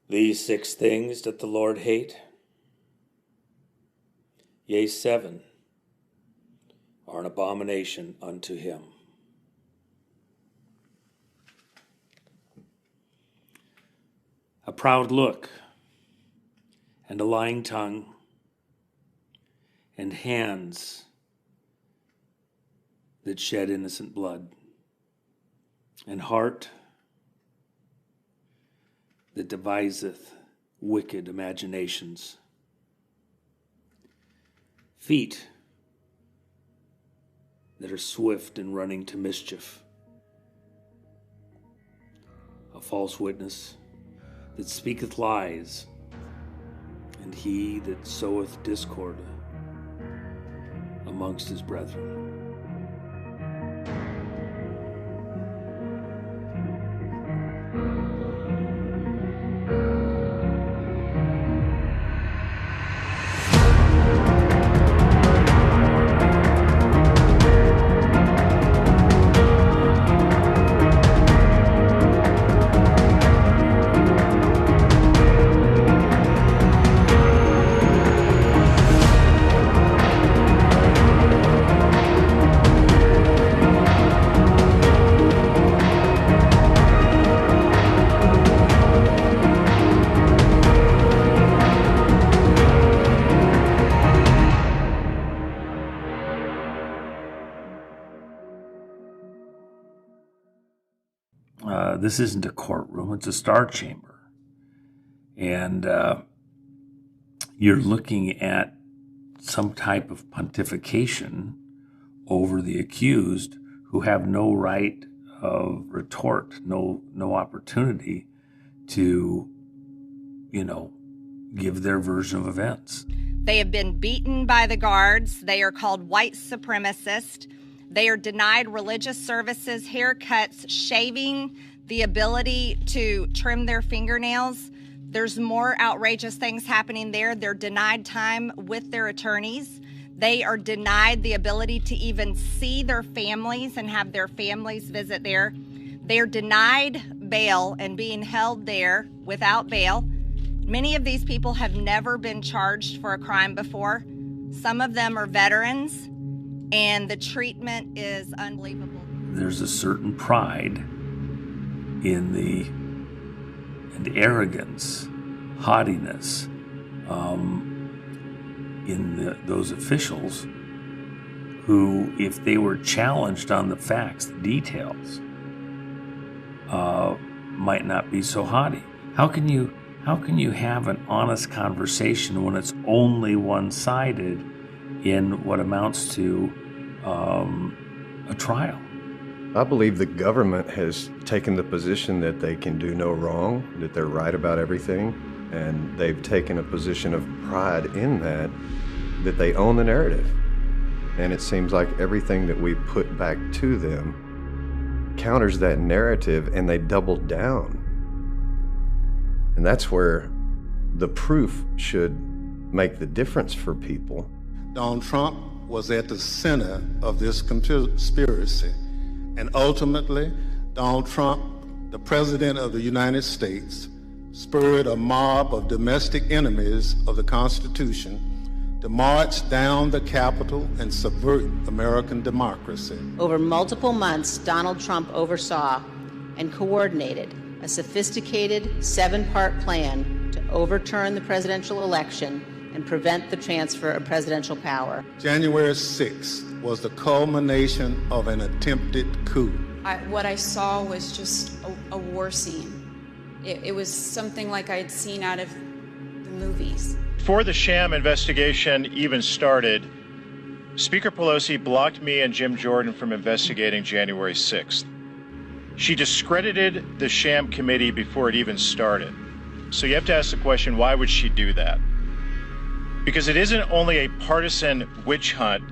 These 6 things doth the Lord hate, yea, 7 are an abomination unto him. A proud look, and a lying tongue, and hands that shed innocent blood, and heart that deviseth wicked imaginations, feet that are swift in running to mischief, a false witness that speaketh lies, and he that soweth discord amongst his brethren. This isn't a courtroom, it's a star chamber. And you're looking at some type of pontification over the accused who have no right of retort, no opportunity to, give their version of events. They have been beaten by the guards. They are called white supremacists. They are denied religious services, haircuts, shaving, the ability to trim their fingernails. There's more outrageous things happening there. They're denied time with their attorneys. They are denied the ability to even see their families and have their families visit there. They are denied bail and being held there without bail. Many of these people have never been charged for a crime before. Some of them are veterans, and the treatment is unbelievable. There's a certain pride and arrogance, haughtiness in those officials who, if they were challenged on the facts, the details, might not be so haughty. How can you have an honest conversation when it's only one-sided in what amounts to a trial? I believe the government has taken the position that they can do no wrong, that they're right about everything, and they've taken a position of pride in that they own the narrative. And it seems like everything that we put back to them counters that narrative, and they double down. And that's where the proof should make the difference for people. Donald Trump was at the center of this conspiracy. And ultimately, Donald Trump, the President of the United States, spurred a mob of domestic enemies of the Constitution to march down the Capitol and subvert American democracy. Over multiple months, Donald Trump oversaw and coordinated a sophisticated 7-part plan to overturn the presidential election and prevent the transfer of presidential power. January 6th was the culmination of an attempted coup. What I saw was just a war scene. It was something like I had seen out of the movies. Before the sham investigation even started, Speaker Pelosi blocked me and Jim Jordan from investigating January 6th. She discredited the sham committee before it even started. So you have to ask the question, why would she do that? Because it isn't only a partisan witch hunt,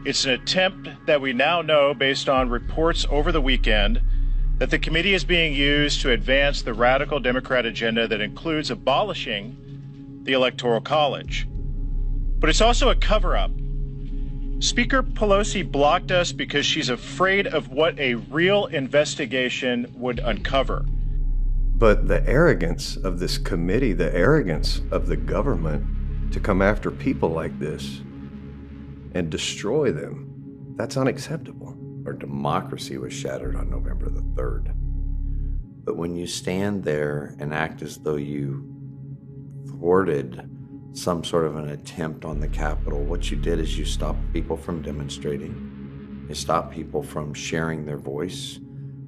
it's an attempt that we now know, based on reports over the weekend, that the committee is being used to advance the radical Democrat agenda that includes abolishing the Electoral College. But it's also a cover-up. Speaker Pelosi blocked us because she's afraid of what a real investigation would uncover. But the arrogance of this committee, the arrogance of the government to come after people like this and destroy them, that's unacceptable. Our democracy was shattered on November the 3rd. But when you stand there and act as though you thwarted some sort of an attempt on the Capitol, what you did is you stopped people from demonstrating. You stopped people from sharing their voice.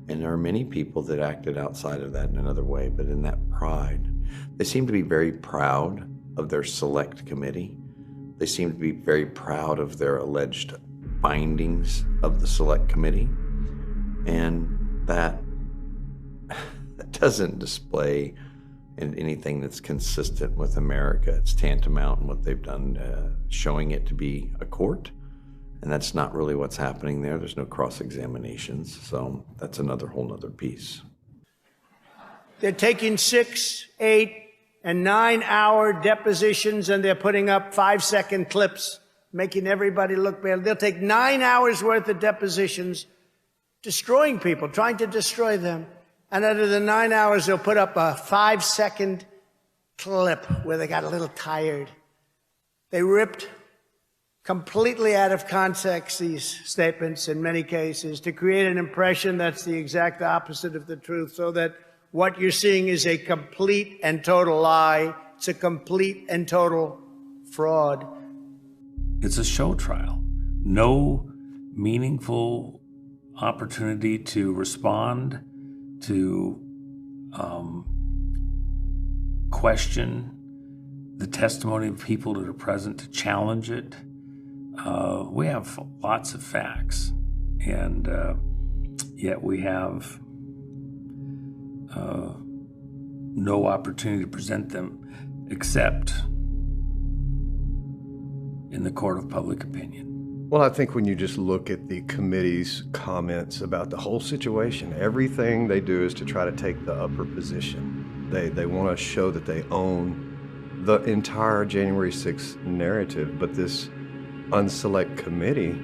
And there are many people that acted outside of that in another way, but in that pride. They seem to be very proud of their select committee. They seem to be very proud of their alleged findings of the select committee. And that doesn't display anything that's consistent with America. It's tantamount in what they've done, showing it to be a court. And that's not really what's happening there. There's no cross-examinations, so that's another whole nother piece. They're taking 6, 8, and 9-hour depositions, and they're putting up 5-second clips, making everybody look bad. They'll take 9 hours worth of depositions, destroying people, trying to destroy them. And out of the 9 hours, they'll put up a 5-second clip where they got a little tired. They ripped completely out of context these statements in many cases to create an impression that's the exact opposite of the truth, so that what you're seeing is a complete and total lie. It's a complete and total fraud. It's a show trial. No meaningful opportunity to respond, to question the testimony of people that are present, to challenge it. We have lots of facts, and yet we have no opportunity to present them except in the court of public opinion. Well, I think when you just look at the committee's comments about the whole situation, everything they do is to try to take the upper position. They want to show that they own the entire January 6th narrative, but this unselect committee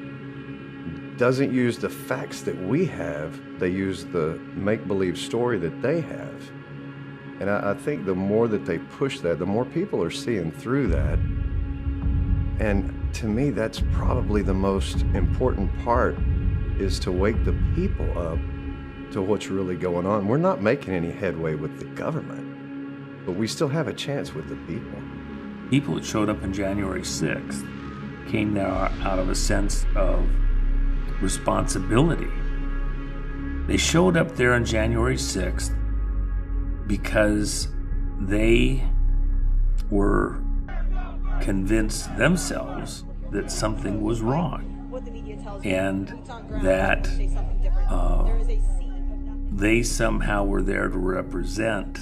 doesn't use the facts that we have. They use the make-believe story that they have. And I think the more that they push that, the more people are seeing through that. And to me, that's probably the most important part, is to wake the people up to what's really going on. We're not making any headway with the government, but we still have a chance with the people. People that showed up on January 6th came there out of a sense of responsibility. They showed up there on January 6th because they were convinced themselves that something was wrong, and that they somehow were there to represent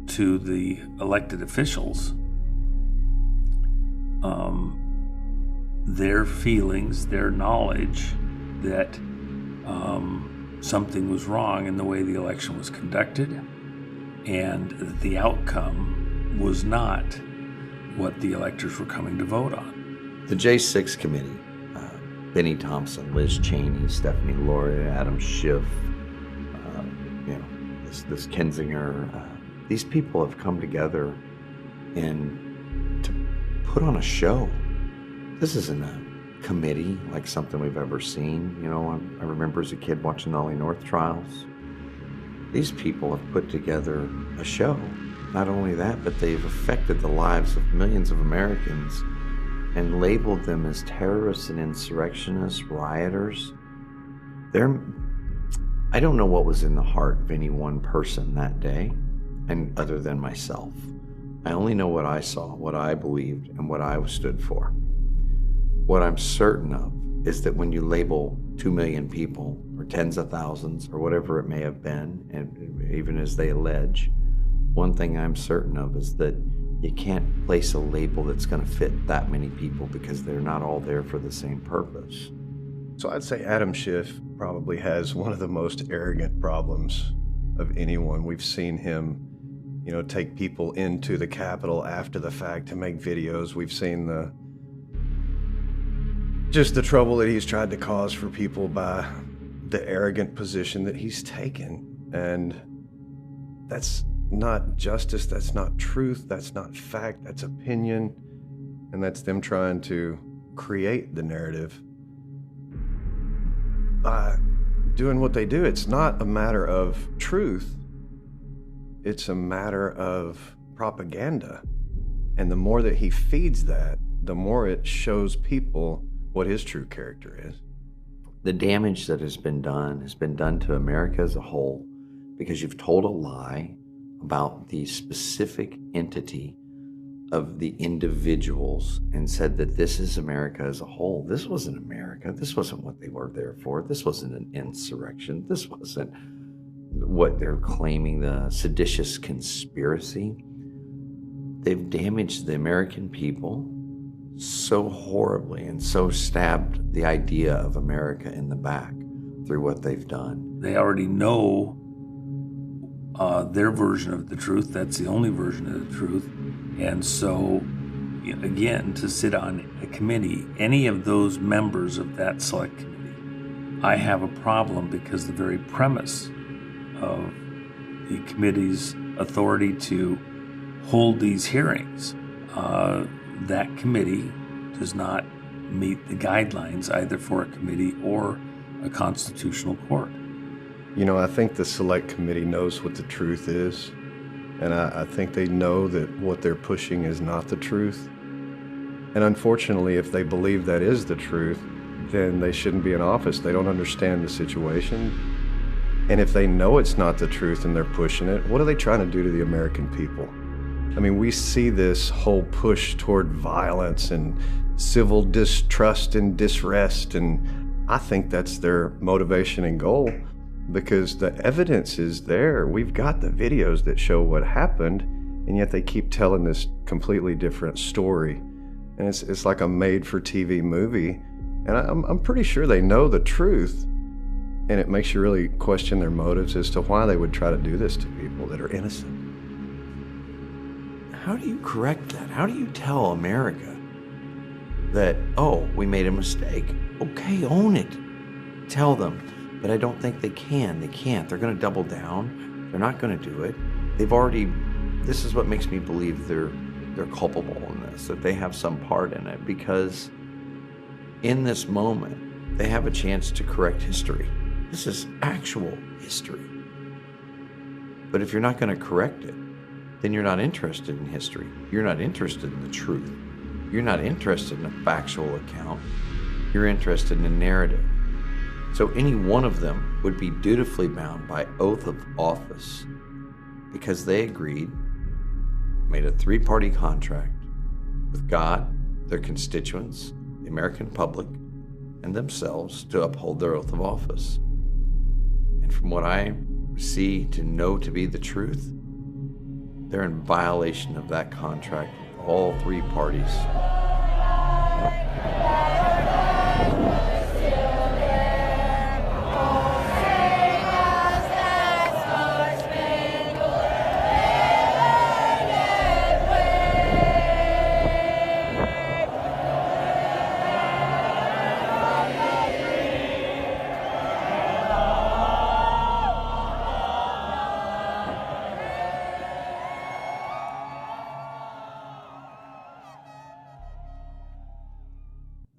to the elected officials their feelings, their knowledge that something was wrong in the way the election was conducted, and that the outcome was not what the electors were coming to vote on. The J6 committee, Benny Thompson, Liz Cheney, Stephanie Lauria, Adam Schiff, this Kinzinger, these people have come together and to put on a show. This isn't a committee like something we've ever seen. I remember as a kid watching the Ollie North trials. These people have put together a show. Not only that, but they've affected the lives of millions of Americans and labeled them as terrorists and insurrectionists, rioters. I don't know what was in the heart of any one person that day, and other than myself. I only know what I saw, what I believed, and what I stood for. What I'm certain of is that when you label 2 million people, or tens of thousands, or whatever it may have been, and even as they allege, one thing I'm certain of is that you can't place a label that's going to fit that many people, because they're not all there for the same purpose. So I'd say Adam Schiff probably has one of the most arrogant problems of anyone. We've seen him, take people into the Capitol after the fact to make videos. We've seen the trouble that he's tried to cause for people by the arrogant position that he's taken. And that's not justice, that's not truth, that's not fact, that's opinion, and that's them trying to create the narrative by doing what they do. It's not a matter of truth, it's a matter of propaganda. And the more that he feeds that, the more it shows people what his true character is. The damage that has been done to America as a whole, because you've told a lie about the specific entity of the individuals and said that this is America as a whole. This wasn't America. This wasn't what they were there for. This wasn't an insurrection. This wasn't what they're claiming, the seditious conspiracy. They've damaged the American people so horribly and so stabbed the idea of America in the back through what they've done. They already know their version of the truth. That's the only version of the truth. And so, again, to sit on a committee, any of those members of that select committee, I have a problem, because the very premise of the committee's authority to hold these hearings, that committee does not meet the guidelines either for a committee or a constitutional court. I think the select committee knows what the truth is, and I think they know that what they're pushing is not the truth. And unfortunately, if they believe that is the truth, then they shouldn't be in office. They don't understand the situation. And if they know it's not the truth and they're pushing it, what are they trying to do to the American people? I mean, we see this whole push toward violence and civil distrust and disrest, and I think that's their motivation and goal, because the evidence is there. We've got the videos that show what happened, and yet they keep telling this completely different story. And it's like a made-for-TV movie, and I'm pretty sure they know the truth, and it makes you really question their motives as to why they would try to do this to people that are innocent. How do you correct that? How do you tell America that, oh, we made a mistake? Okay, own it. Tell them. But I don't think they can. They can't. They're going to double down. They're not going to do it. They've already, this is what makes me believe they're culpable in this, that they have some part in it, because in this moment, they have a chance to correct history. This is actual history. But if you're not going to correct it, then you're not interested in history. You're not interested in the truth. You're not interested in a factual account. You're interested in a narrative. So any one of them would be dutifully bound by oath of office, because they agreed, made a 3-party contract with God, their constituents, the American public, and themselves to uphold their oath of office. And from what I see to know to be the truth, they're in violation of that contract with all 3 parties.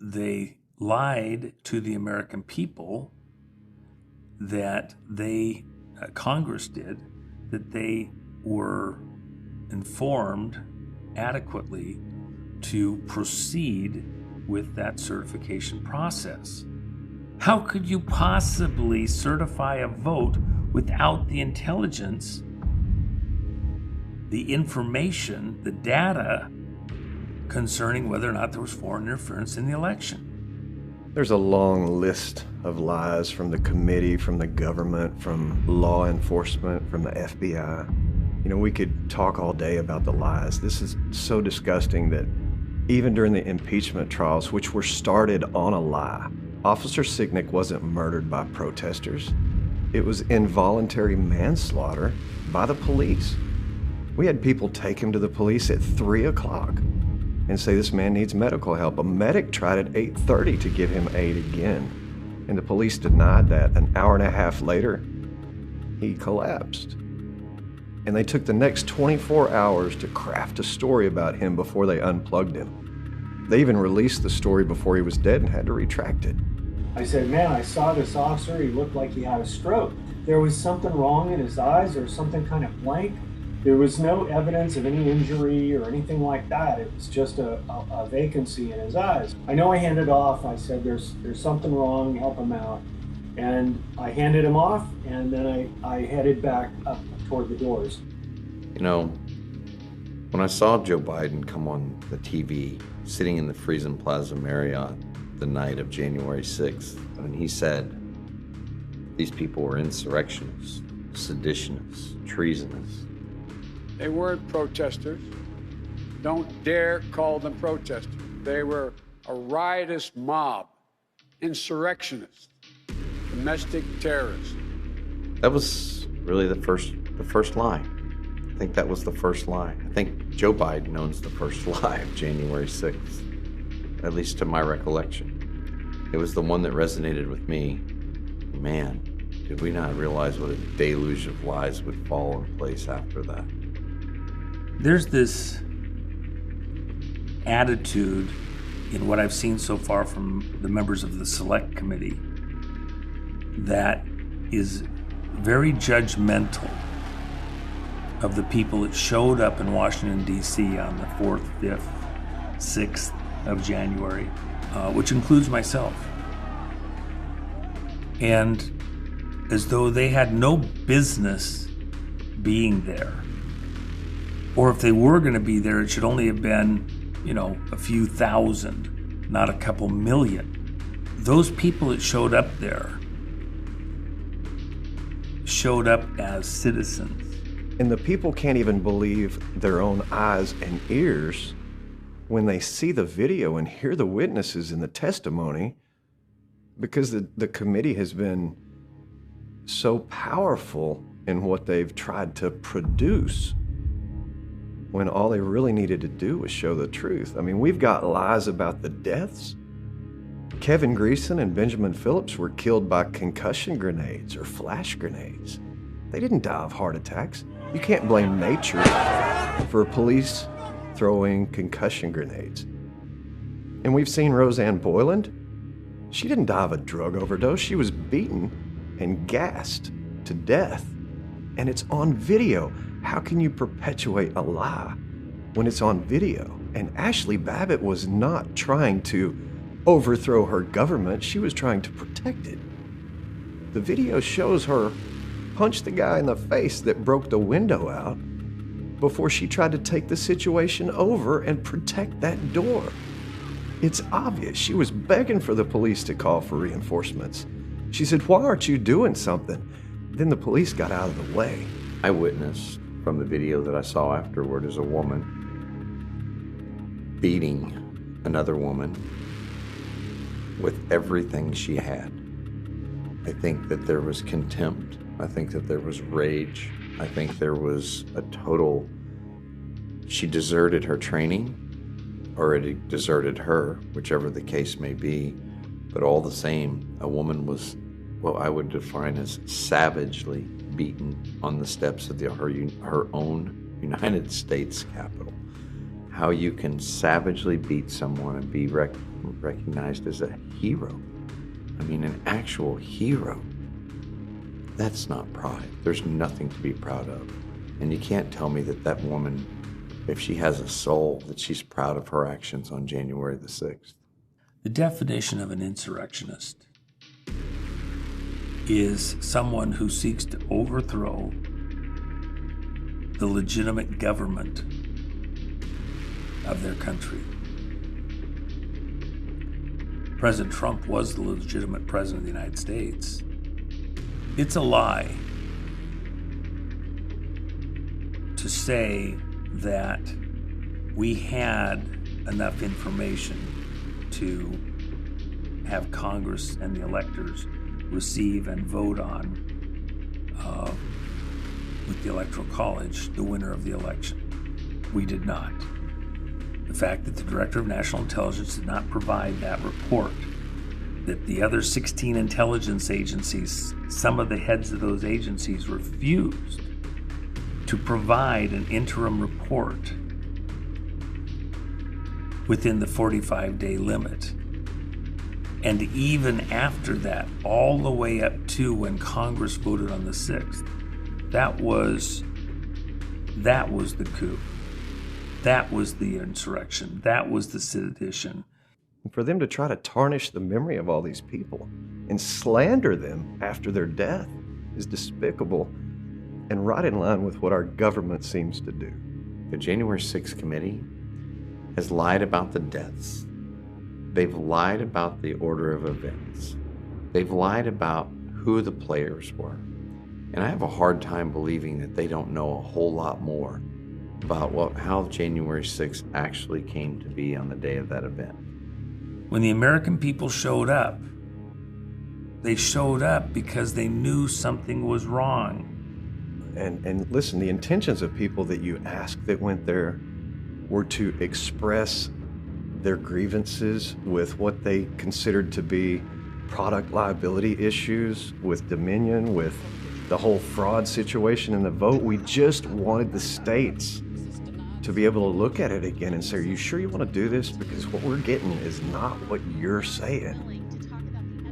They lied to the American people that they, Congress did, that they were informed adequately to proceed with that certification process. How could you possibly certify a vote without the intelligence, the information, the data concerning whether or not there was foreign interference in the election? There's a long list of lies from the committee, from the government, from law enforcement, from the FBI. We could talk all day about the lies. This is so disgusting that even during the impeachment trials, which were started on a lie, Officer Sicknick wasn't murdered by protesters. It was involuntary manslaughter by the police. We had people take him to the police at 3 o'clock and say this man needs medical help. A medic tried at 8:30 to give him aid again, and the police denied that. An hour and a half later, he collapsed. And they took the next 24 hours to craft a story about him before they unplugged him. They even released the story before he was dead and had to retract it. I said, man, I saw this officer, he looked like he had a stroke. There was something wrong in his eyes or something kind of blank. There was no evidence of any injury or anything like that. It was just a vacancy in his eyes. I know I handed off. I said, there's something wrong, help him out. And I handed him off, and then I headed back up toward the doors. You know, when I saw Joe Biden come on the TV, sitting in the Friesen Plaza Marriott the night of January 6th, and he said, these people were insurrectionists, seditionists, treasonous. They weren't protesters. Don't dare call them protesters. They were a riotous mob, insurrectionists, domestic terrorists. That was really the first lie. I think that was the first lie. I think Joe Biden owns the first lie of January 6th, at least to my recollection. It was the one that resonated with me. Man, did we not realize what a deluge of lies would fall in place after that? There's this attitude in what I've seen so far from the members of the Select Committee that is very judgmental of the people that showed up in Washington, D.C. on the 4th, 5th, 6th of January, which includes myself. And as though they had no business being there. Or if they were going to be there, it should only have been, a few thousand, not a couple million. Those people that showed up there showed up as citizens. And the people can't even believe their own eyes and ears when they see the video and hear the witnesses in the testimony, because the committee has been so powerful in what they've tried to produce, when all they really needed to do was show the truth. I mean, we've got lies about the deaths. Kevin Greeson and Benjamin Phillips were killed by concussion grenades or flash grenades. They didn't die of heart attacks. You can't blame nature for police throwing concussion grenades. And we've seen Rosanne Boyland. She didn't die of a drug overdose. She was beaten and gassed to death. And it's on video. How can you perpetuate a lie when it's on video? And Ashley Babbitt was not trying to overthrow her government. She was trying to protect it. The video shows her punch the guy in the face that broke the window out before she tried to take the situation over and protect that door. It's obvious. She was begging for the police to call for reinforcements. She said, "Why aren't you doing something?" Then the police got out of the way. I witnessed from the video that I saw afterward as a woman beating another woman with everything she had. I think that there was contempt. I think that there was rage. I think there was a total, she deserted her training, or it deserted her, whichever the case may be. But all the same, a woman was what I would define as savagely beaten on the steps of her own United States Capitol. How you can savagely beat someone and be recognized as a hero. I mean, an actual hero. That's not pride. There's nothing to be proud of. And you can't tell me that that woman, if she has a soul, that she's proud of her actions on January the 6th. The definition of an insurrectionist is someone who seeks to overthrow the legitimate government of their country. President Trump was the legitimate president of the United States. It's a lie to say that we had enough information to have Congress and the electors receive and vote on, with the Electoral College, the winner of the election. We did not. The fact that the Director of National Intelligence did not provide that report, that the other 16 intelligence agencies, some of the heads of those agencies refused to provide an interim report within the 45-day limit. And even after that, all the way up to when Congress voted on the 6th, that was the coup. That was the insurrection. That was the sedition. And for them to try to tarnish the memory of all these people and slander them after their death is despicable and right in line with what our government seems to do. The January 6th committee has lied about the deaths. They've lied about the order of events. They've lied about who the players were. And I have a hard time believing that they don't know a whole lot more about how January 6th actually came to be on the day of that event. When the American people showed up, they showed up because they knew something was wrong. And listen, the intentions of people that you asked that went there were to express their grievances with what they considered to be product liability issues with Dominion, with the whole fraud situation in the vote. We just wanted the states to be able to look at it again and say, are you sure you want to do this? Because what we're getting is not what you're saying.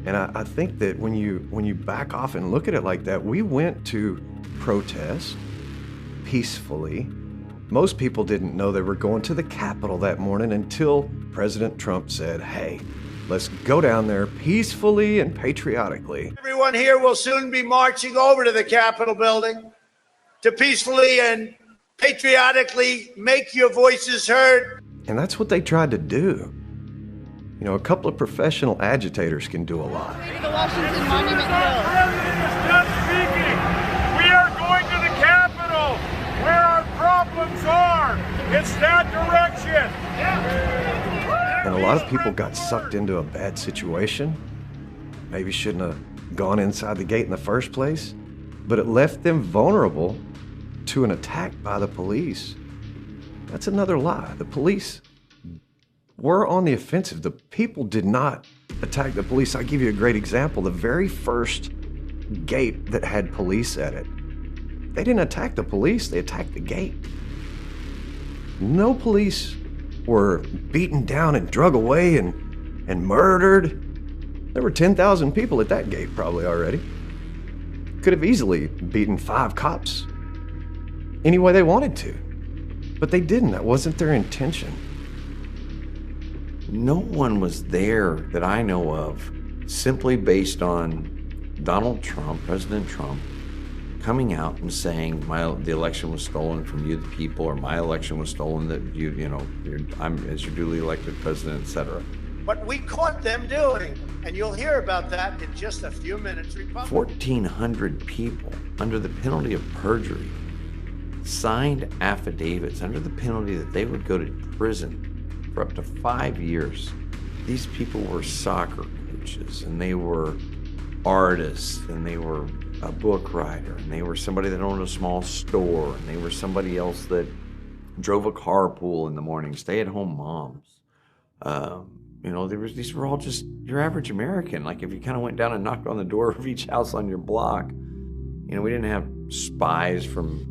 And I think that when you back off and look at it like that, we went to protest peacefully. Most people didn't know they were going to the Capitol that morning until President Trump said, hey, let's go down there peacefully and patriotically. Everyone here will soon be marching over to the Capitol building to peacefully and patriotically make your voices heard. And that's what they tried to do. You know, a couple of professional agitators can do a lot. The Washington Monument Hill. President is done speaking. We are going to the Capitol, where our problems are. It's that direction. And a lot of people got sucked into a bad situation. Maybe shouldn't have gone inside the gate in the first place, but it left them vulnerable to an attack by the police. That's another lie. The police were on the offensive. The people did not attack the police. I'll give you a great example. The very first gate that had police at it, they didn't attack the police, they attacked the gate. No police were beaten down and drug away and murdered. There were 10,000 people at that gate probably already. Could have easily beaten 5 cops any way they wanted to. But they didn't. That wasn't their intention. No one was there that I know of simply based on Donald Trump, President Trump, coming out and saying the election was stolen from you, the people, or my election was stolen, that I'm as your duly elected president, etc. What we caught them doing, and you'll hear about that in just a few minutes. 1,400 people, under the penalty of perjury, signed affidavits under the penalty that they would go to prison for up to 5 years. These people were soccer coaches, and they were artists, and they were a book writer, and they were somebody that owned a small store, and they were somebody else that drove a carpool in the morning, stay-at-home moms. These were all just your average American. Like if you kind of went down and knocked on the door of each house on your block, we didn't have spies from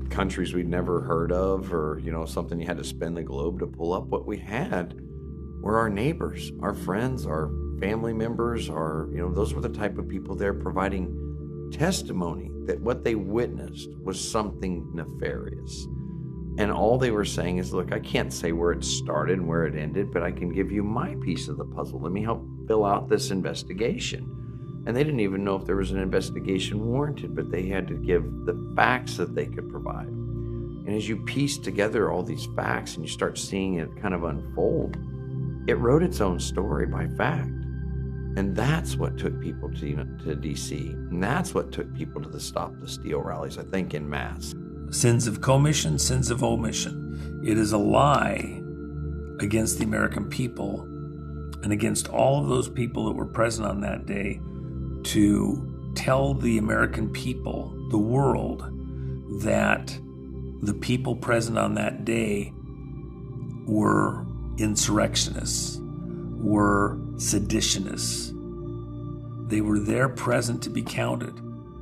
countries we'd never heard of, or something you had to spin the globe to pull up. What we had were our neighbors, our friends, our family members, those were the type of people there providing testimony that what they witnessed was something nefarious. And all they were saying is, look, I can't say where it started and where it ended, but I can give you my piece of the puzzle. Let me help fill out this investigation. And they didn't even know if there was an investigation warranted, but they had to give the facts that they could provide. And as you piece together all these facts and you start seeing it kind of unfold, it wrote its own story by fact. And that's what took people to D.C. And that's what took people to the Stop the Steal rallies, I think, en masse. Sins of commission, sins of omission. It is a lie against the American people and against all of those people that were present on that day to tell the American people, the world, that the people present on that day were insurrectionists, were seditionists. They were there present to be counted.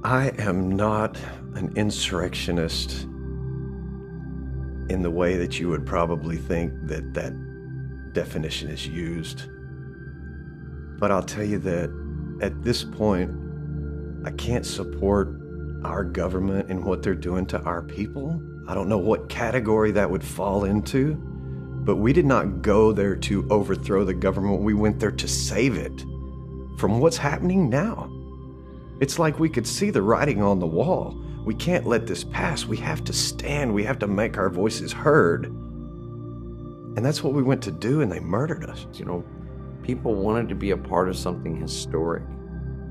I am not an insurrectionist in the way that you would probably think that that definition is used. But I'll tell you that at this point, I can't support our government and what they're doing to our people. I don't know what category that would fall into, but we did not go there to overthrow the government. We went there to save it from what's happening now. It's like we could see the writing on the wall. We can't let this pass. We have to stand. We have to make our voices heard. And that's what we went to do, and they murdered us. You know, people wanted to be a part of something historic.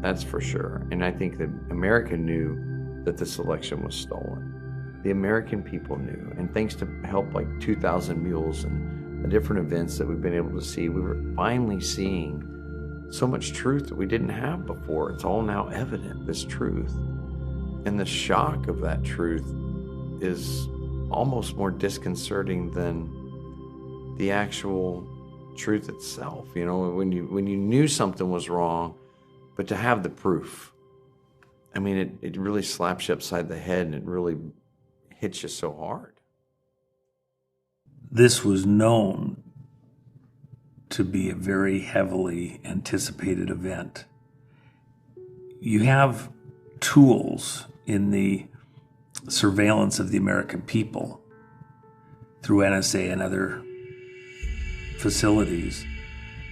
That's for sure. And I think that America knew that this election was stolen. The American people knew. And thanks to help like 2,000 Mules and the different events that we've been able to see, we were finally seeing so much truth that we didn't have before. It's all now evident, this truth. And the shock of that truth is almost more disconcerting than the actual truth itself. You know, when you knew something was wrong, but to have the proof, I mean, it really slaps you upside the head, and it really hits you so hard. This was known to be a very heavily anticipated event. You have tools in the surveillance of the American people through NSA and other facilities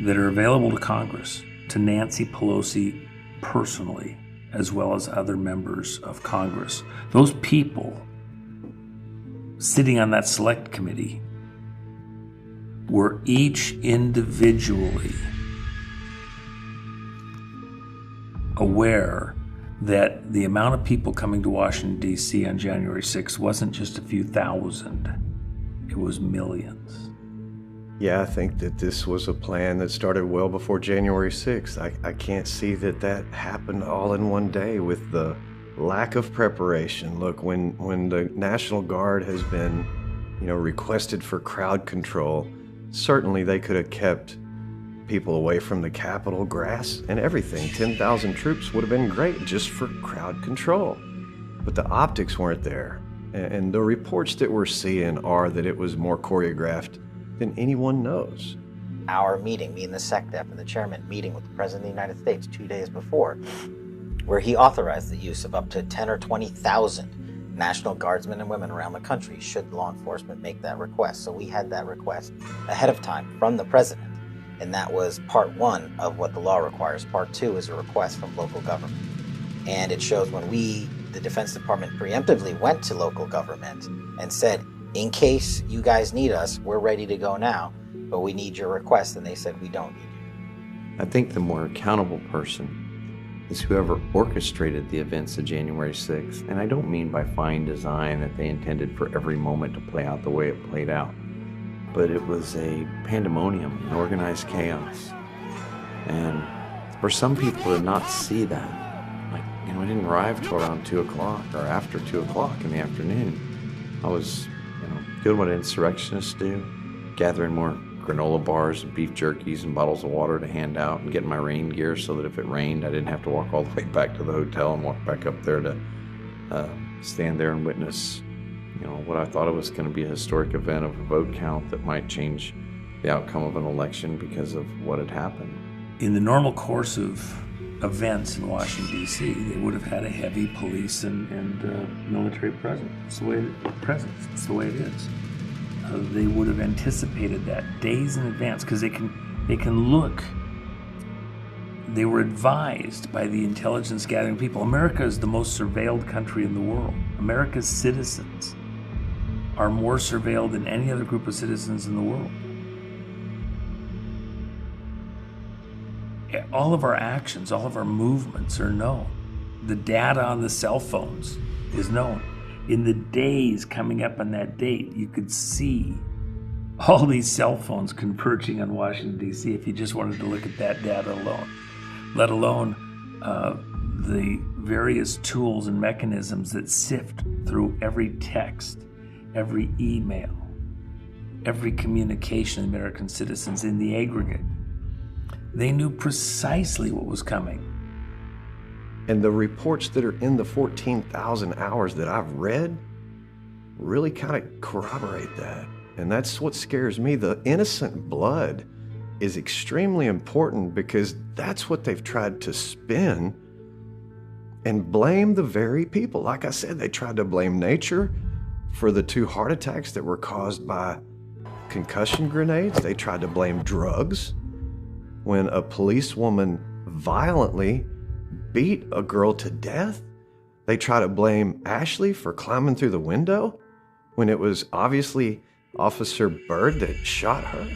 that are available to Congress, to Nancy Pelosi personally, as well as other members of Congress. Those people sitting on that select committee were each individually aware that the amount of people coming to Washington, D.C. on January 6th wasn't just a few thousand, it was millions. Yeah, I think that this was a plan that started well before January 6th. I can't see that that happened all in one day with the lack of preparation. Look, when the National Guard has been, requested for crowd control, certainly they could have kept people away from the Capitol, grass, and everything. 10,000 troops would have been great just for crowd control. But the optics weren't there. And the reports that we're seeing are that it was more choreographed than anyone knows. Our meeting, me and the SecDef and the chairman meeting with the President of the United States 2 days before, where he authorized the use of up to 10 or 20,000 National Guardsmen and women around the country should law enforcement make that request. So we had that request ahead of time from the President. And that was part one of what the law requires. Part two is a request from local government. And it shows when we, the Defense Department, preemptively went to local government and said, in case you guys need us, we're ready to go now, but we need your request. And they said, we don't need you. I think the more accountable person is whoever orchestrated the events of January 6th. And I don't mean by fine design that they intended for every moment to play out the way it played out. But it was a pandemonium, an organized chaos. And for some people to not see that, I didn't arrive till around 2 o'clock or after 2 o'clock in the afternoon. I was, doing what insurrectionists do, gathering more granola bars and beef jerkies and bottles of water to hand out and getting my rain gear so that if it rained, I didn't have to walk all the way back to the hotel and walk back up there to stand there and witness what I thought it was going to be a historic event of a vote count that might change the outcome of an election because of what had happened. In the normal course of events in Washington, D.C., they would have had a heavy police and military presence. It's the way it is. They would have anticipated that days in advance because they can look. They were advised by the intelligence gathering people. America is the most surveilled country in the world. America's citizens are more surveilled than any other group of citizens in the world. All of our actions, all of our movements are known. The data on the cell phones is known. In the days coming up on that date, you could see all these cell phones converging on Washington, D.C. if you just wanted to look at that data alone, let alone the various tools and mechanisms that sift through every text, every email, every communication of American citizens in the aggregate. They knew precisely what was coming. And the reports that are in the 14,000 hours that I've read, really kind of corroborate that. And that's what scares me. The innocent blood is extremely important because that's what they've tried to spin and blame the very people. Like I said, they tried to blame nature for the 2 heart attacks that were caused by concussion grenades. They tried to blame drugs when a policewoman violently beat a girl to death. They try to blame Ashley for climbing through the window when it was obviously Officer Byrd that shot her.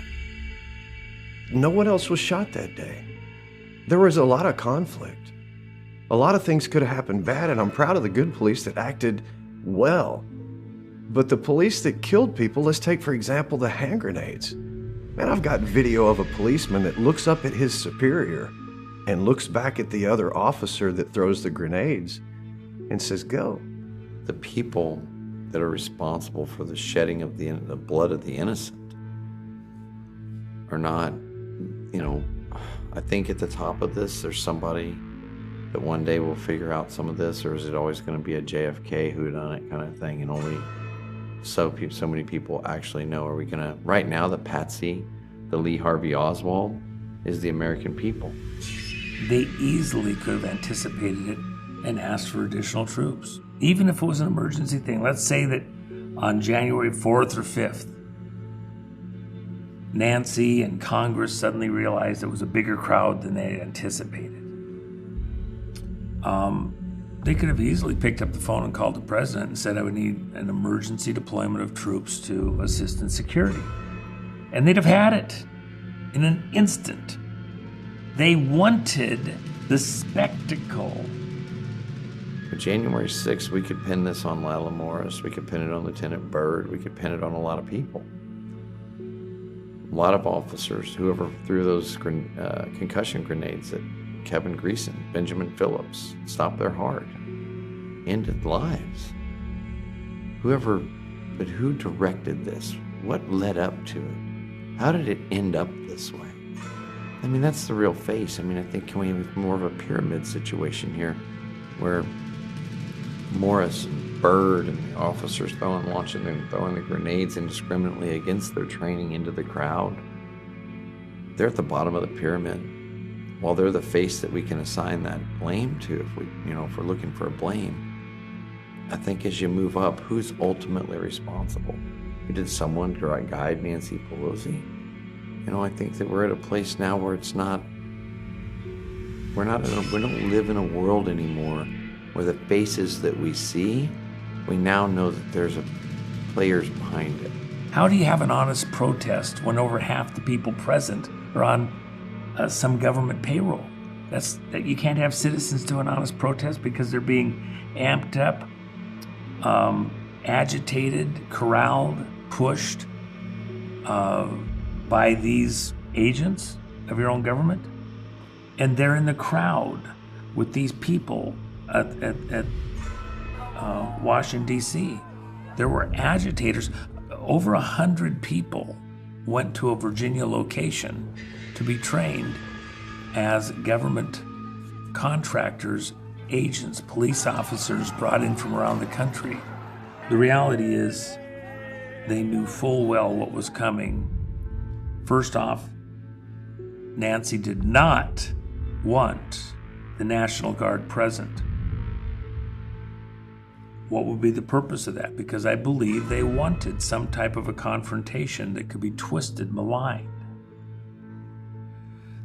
No one else was shot that day. There was a lot of conflict. A lot of things could have happened bad, and I'm proud of the good police that acted well. But the police that killed people, let's take, for example, the hand grenades. Man, I've got video of a policeman that looks up at his superior and looks back at the other officer that throws the grenades and says, go. The people that are responsible for the shedding of the blood of the innocent are not, I think at the top of this, there's somebody that one day will figure out some of this, or is it always going to be a JFK whodunit kind of thing, and only so many people actually know? Are we going to, right now, the Patsy, the Lee Harvey Oswald, is the American people. They easily could have anticipated it and asked for additional troops. Even if it was an emergency thing, let's say that on January 4th or 5th, Nancy and Congress suddenly realized it was a bigger crowd than they had anticipated. They could have easily picked up the phone and called the president and said, I would need an emergency deployment of troops to assist in security. And they'd have had it in an instant. They wanted the spectacle. But January 6th, we could pin this on Lila Morris. We could pin it on Lieutenant Byrd. We could pin it on a lot of people. A lot of officers, whoever threw those concussion grenades at Kevin Greason, Benjamin Phillips, stopped their heart, ended lives. But who directed this? What led up to it? How did it end up this way? I mean, that's the real face. I mean, I think, can we have more of a pyramid situation here where Morris and Byrd and the officers throwing the grenades indiscriminately against their training into the crowd? They're at the bottom of the pyramid. While they're the face that we can assign that blame to, if we're looking for a blame, I think as you move up, who's ultimately responsible? Did someone guide Nancy Pelosi? I think that we're at a place now where it's not. We don't live in a world anymore where the faces that we see, we now know that there's players behind it. How do you have an honest protest when over half the people present are on some government payroll? You can't have citizens do an honest protest because they're being amped up, agitated, corralled, pushed by these agents of your own government. And they're in the crowd with these people at Washington, D.C. There were agitators. Over 100 people went to a Virginia location to be trained as government contractors, agents, police officers brought in from around the country. The reality is they knew full well what was coming. First off, Nancy did not want the National Guard present. What would be the purpose of that? Because I believe they wanted some type of a confrontation that could be twisted, maligned.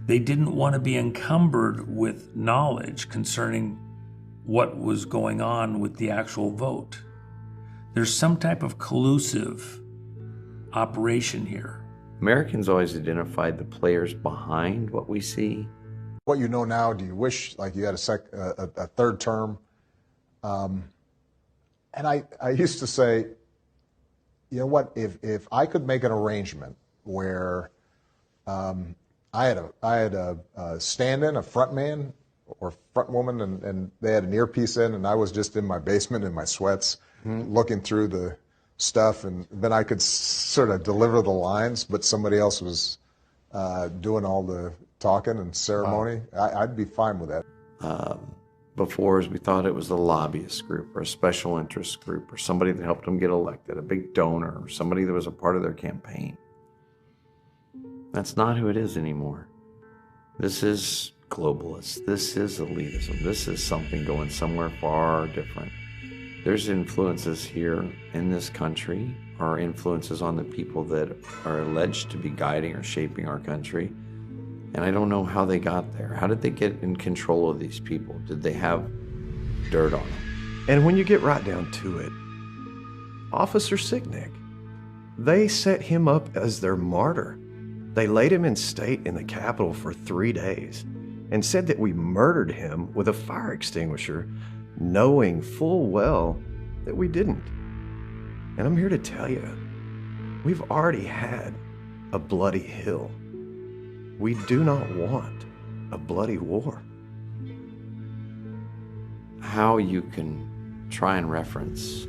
They didn't want to be encumbered with knowledge concerning what was going on with the actual vote. There's some type of collusive operation here. Americans always identified the players behind what we see. What you know now, do you wish like you had a third term? And I used to say, you know what, if I could make an arrangement where I had a stand-in, a front man or front woman, and they had an earpiece in, and I was just in my basement in my sweats looking through the stuff, and then I could sort of deliver the lines, but somebody else was doing all the talking and ceremony. I'd be fine with that. before is we thought it was a lobbyist group or a special interest group or somebody that helped them get elected, a big donor, or somebody that was a part of their campaign. That's not who it is anymore. This is globalist. This is elitism. This is something going somewhere far different. There's influences here in this country, or influences on the people that are alleged to be guiding or shaping our country. And I don't know how they got there. How did they get in control of these people? Did they have dirt on them? And when you get right down to it, Officer Sicknick, they set him up as their martyr. They laid him in state in the Capitol for 3 days and said that we murdered him with a fire extinguisher, knowing full well that we didn't. And I'm here to tell you, we've already had a bloody hill. We do not want a bloody war. How you can try and reference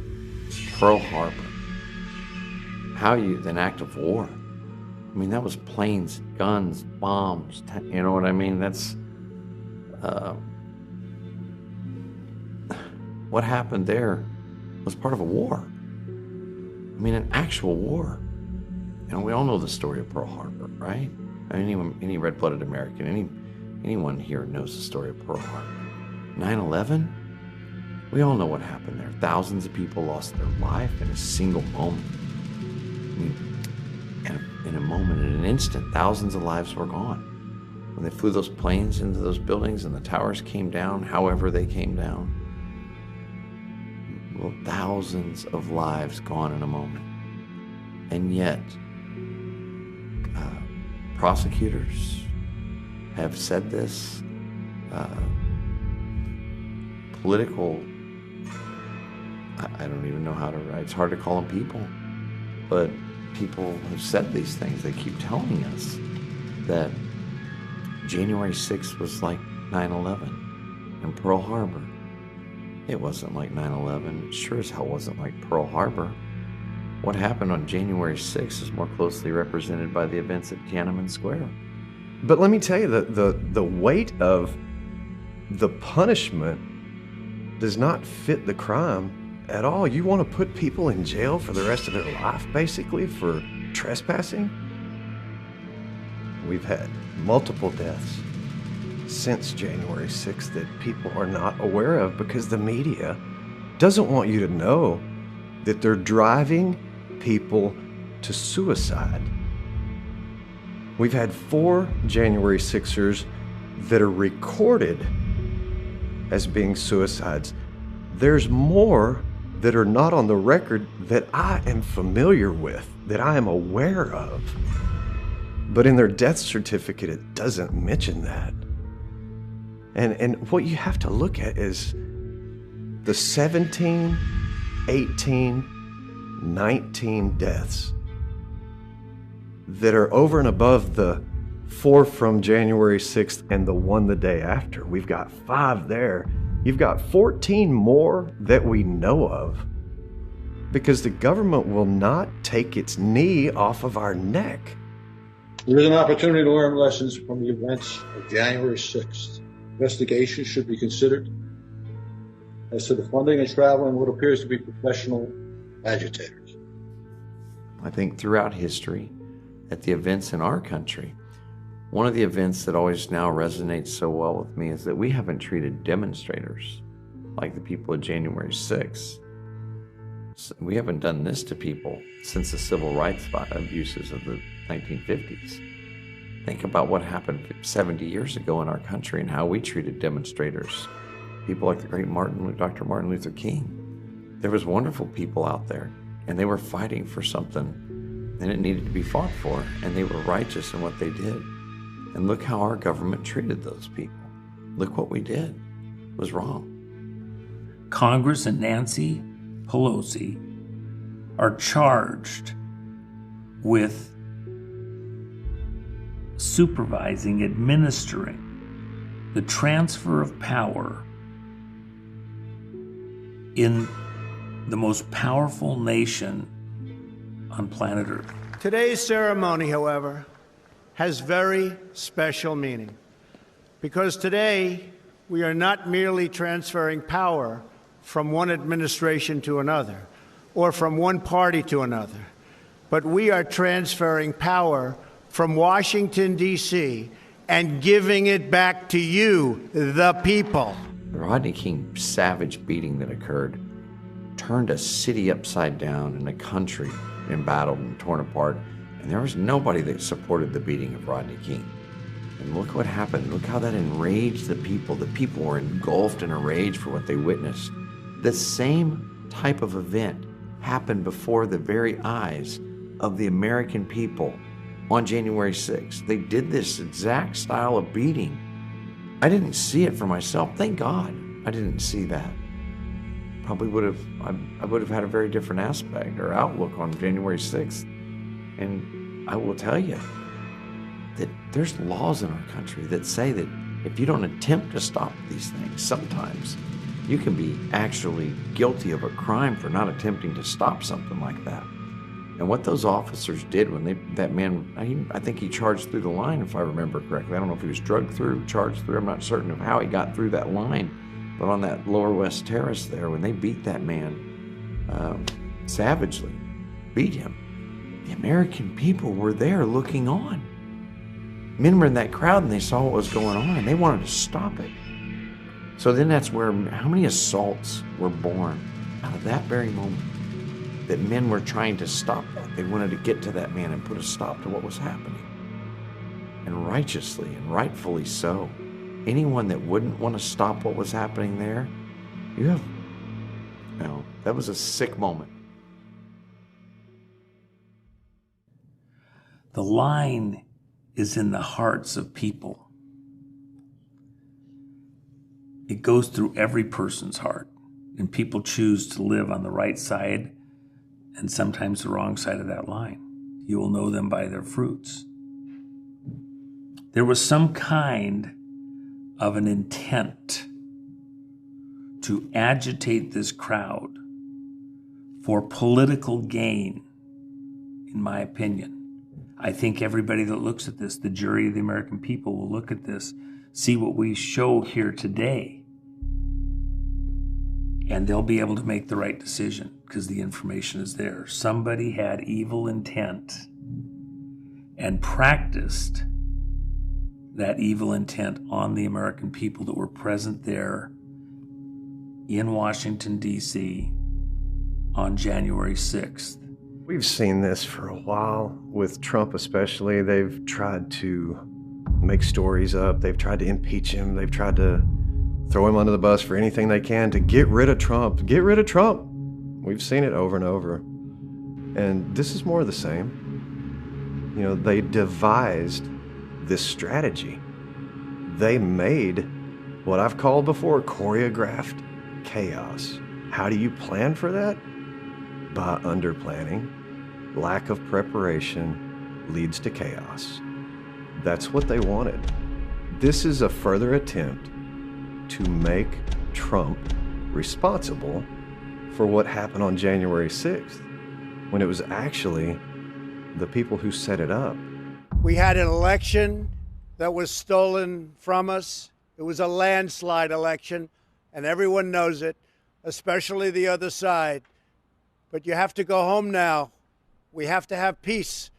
Pearl Harbor, an act of war. I mean, that was planes, guns, bombs, you know what I mean? That's, what happened there was part of a war. I mean, an actual war. And we all know the story of Pearl Harbor, right? Any red-blooded American, anyone here knows the story of Pearl Harbor. 9/11? We all know what happened there. Thousands of people lost their life in a single moment. I mean, in a moment, in an instant, thousands of lives were gone. When they flew those planes into those buildings and the towers came down, however they came down, well, thousands of lives gone in a moment. And yet, prosecutors have said this, political, I don't even know how to write, it's hard to call them people, but people have said these things. They keep telling us that January 6th was like 9/11 and Pearl Harbor. It wasn't like 9/11. Sure as hell wasn't like Pearl Harbor. What happened on January 6th is more closely represented by the events at Tiananmen Square. But let me tell you, the weight of the punishment does not fit the crime at all. You want to put people in jail for the rest of their life, basically, for trespassing? We've had multiple deaths since January 6th that people are not aware of because the media doesn't want you to know that they're driving people to suicide. We've had 4 January 6ers that are recorded as being suicides. There's more that are not on the record that I am familiar with, that I am aware of. But in their death certificate, it doesn't mention that. And what you have to look at is the 17, 18, 19 deaths that are over and above the 4 from January 6th and the 1 the day after. We've got 5 there. You've got 14 more that we know of because the government will not take its knee off of our neck. There is an opportunity to learn lessons from the events of January 6th. Investigation should be considered as to the funding and travel and what appears to be professional agitators. I think throughout history, at the events in our country, one of the events that always now resonates so well with me is that we haven't treated demonstrators like the people of January 6th. We haven't done this to people since the civil rights abuses of the 1950s. Think about what happened 70 years ago in our country and how we treated demonstrators. People like the great Dr. Martin Luther King. There was wonderful people out there, and they were fighting for something, and it needed to be fought for, and they were righteous in what they did. And look how our government treated those people. Look what we did. It was wrong. Congress and Nancy Pelosi are charged with supervising, administering the transfer of power in the most powerful nation on planet Earth. Today's ceremony, however, has very special meaning because today We are not merely transferring power from one administration to another or from one party to another, but we are transferring power from Washington, D.C., and giving it back to you, the people. The Rodney King savage beating that occurred turned a city upside down and a country embattled and torn apart, and there was nobody that supported the beating of Rodney King. And look what happened. Look how that enraged the people. The people were engulfed in a rage for what they witnessed. The same type of event happened before the very eyes of the American people on January 6th. They did this exact style of beating. I didn't see it for myself. Thank God I didn't see that. Probably I would have had a very different aspect or outlook on January 6th. And I will tell you that there's laws in our country that say that if you don't attempt to stop these things, sometimes you can be actually guilty of a crime for not attempting to stop something like that. And what those officers did when that man, I think he charged through the line, if I remember correctly. I don't know if he was charged through. I'm not certain of how he got through that line. But on that Lower West Terrace there, when they beat that man savagely, beat him, the American people were there looking on. Men were in that crowd and they saw what was going on and they wanted to stop it. So then that's where, how many assaults were born out of that very moment? That men were trying to stop that. They wanted to get to that man and put a stop to what was happening. And righteously and rightfully so. Anyone that wouldn't want to stop what was happening there, that was a sick moment. The line is in the hearts of people. It goes through every person's heart, and people choose to live on the right side and sometimes the wrong side of that line. You will know them by their fruits. There was some kind of an intent to agitate this crowd for political gain, in my opinion. I think everybody that looks at this, the jury of the American people, will look at this, see what we show here today, and they'll be able to make the right decision because the information is there. Somebody had evil intent and practiced that evil intent on the American people that were present there in Washington, D.C. on January 6th. We've seen this for a while with Trump especially. They've tried to make stories up. They've tried to impeach him. They've tried to throw him under the bus for anything they can to get rid of Trump. Get rid of Trump. We've seen it over and over. And this is more of the same. You know, they devised this strategy. They made what I've called before choreographed chaos. How do you plan for that? By underplanning. Lack of preparation leads to chaos. That's what they wanted. This is a further attempt to make Trump responsible for what happened on January 6th, when it was actually the people who set it up. We had an election that was stolen from us. It was a landslide election, and everyone knows it, especially the other side. But you have to go home now. We have to have peace.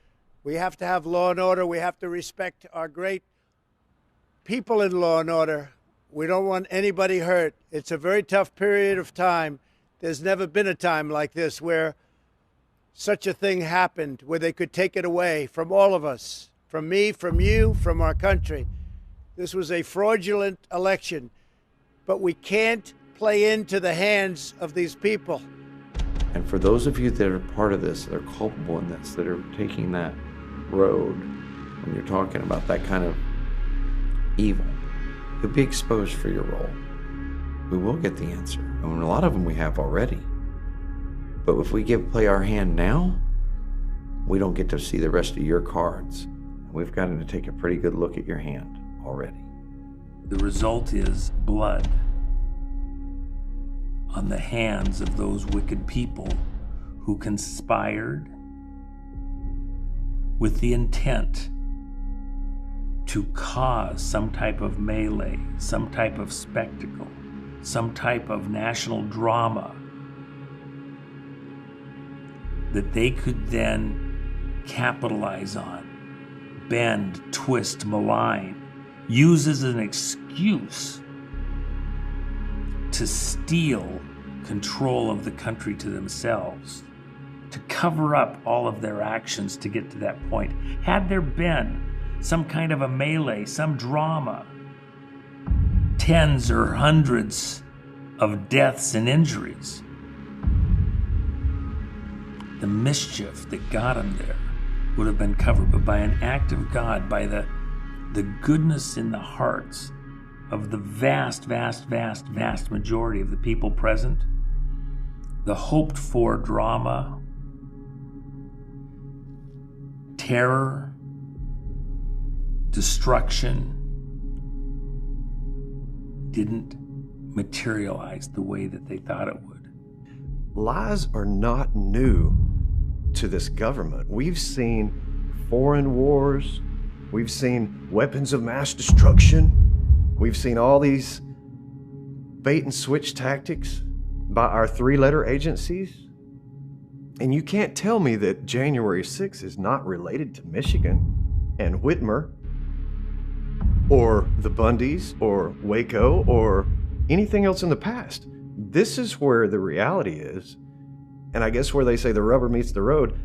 We have to have law and order. We have to respect our great people in law and order. We don't want anybody hurt. It's a very tough period of time. There's never been a time like this where such a thing happened, where they could take it away from all of us, from me, from you, from our country. This was a fraudulent election, but we can't play into the hands of these people. And for those of you that are part of this, that are culpable in this, that are taking that road, when you're talking about that kind of evil, you'll be exposed for your role. We will get the answer. And a lot of them we have already. But if we play our hand now, we don't get to see the rest of your cards. We've gotten to take a pretty good look at your hand already. The result is blood on the hands of those wicked people who conspired with the intent to cause some type of melee, some type of spectacle, some type of national drama that they could then capitalize on, bend, twist, malign, use as an excuse to steal control of the country to themselves, to cover up all of their actions to get to that point. Had there been some kind of a melee, some drama, tens or hundreds of deaths and injuries, the mischief that got them there would have been covered. But by an act of God, by the goodness in the hearts of the vast majority of the people present, the hoped for drama, terror, destruction didn't materialize the way that they thought it would. Lies are not new to this government. We've seen foreign wars. We've seen weapons of mass destruction. We've seen all these bait and switch tactics by our three-letter agencies. And you can't tell me that January 6th is not related to Michigan and Whitmer or the Bundys or Waco or anything else in the past. This is where the reality is. And I guess where they say the rubber meets the road,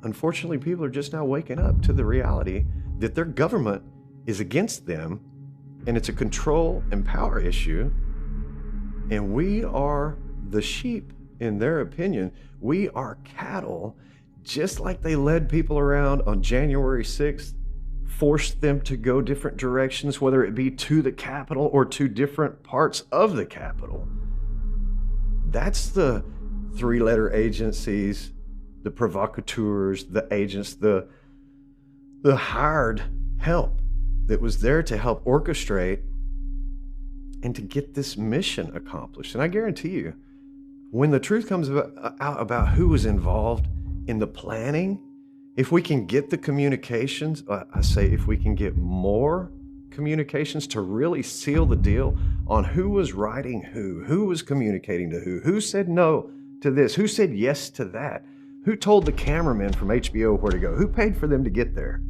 unfortunately, people are just now waking up to the reality that their government is against them, and it's a control and power issue. And we are the sheep, in their opinion. We are cattle, just like they led people around on January 6th, forced them to go different directions, whether it be to the Capitol or to different parts of the Capitol. That's the three-letter agencies, the provocateurs, the agents, the hired help that was there to help orchestrate and to get this mission accomplished. And I guarantee you, when the truth comes out about who was involved in the planning, if we can get the communications, I say if we can get more communications to really seal the deal on who was writing who was communicating to who said no to this, who said yes to that, who told the cameramen from HBO where to go, who paid for them to get there,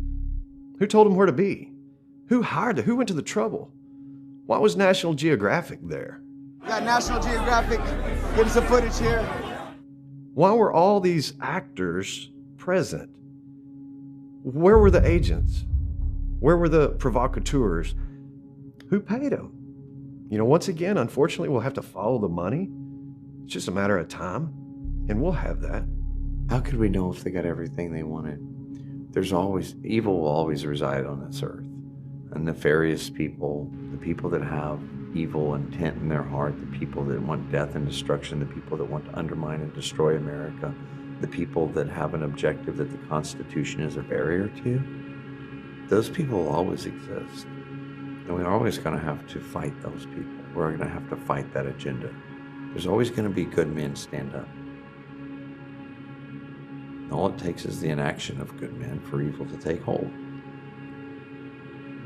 who told them where to be, who hired them, who went to the trouble. Why was National Geographic there? We got National Geographic getting some footage here. Why were all these actors present? Where were the agents? Where were the provocateurs? Who paid them? You know, once again, unfortunately, we'll have to follow the money. It's just a matter of time, and we'll have that. How could we know if they got everything they wanted? Evil will always reside on this earth. And nefarious people, the people that have evil intent in their heart, the people that want death and destruction, the people that want to undermine and destroy America, the people that have an objective that the Constitution is a barrier to, those people will always exist. And we're always going to have to fight those people. We're going to have to fight that agenda. There's always going to be good men stand up. All it takes is the inaction of good men for evil to take hold.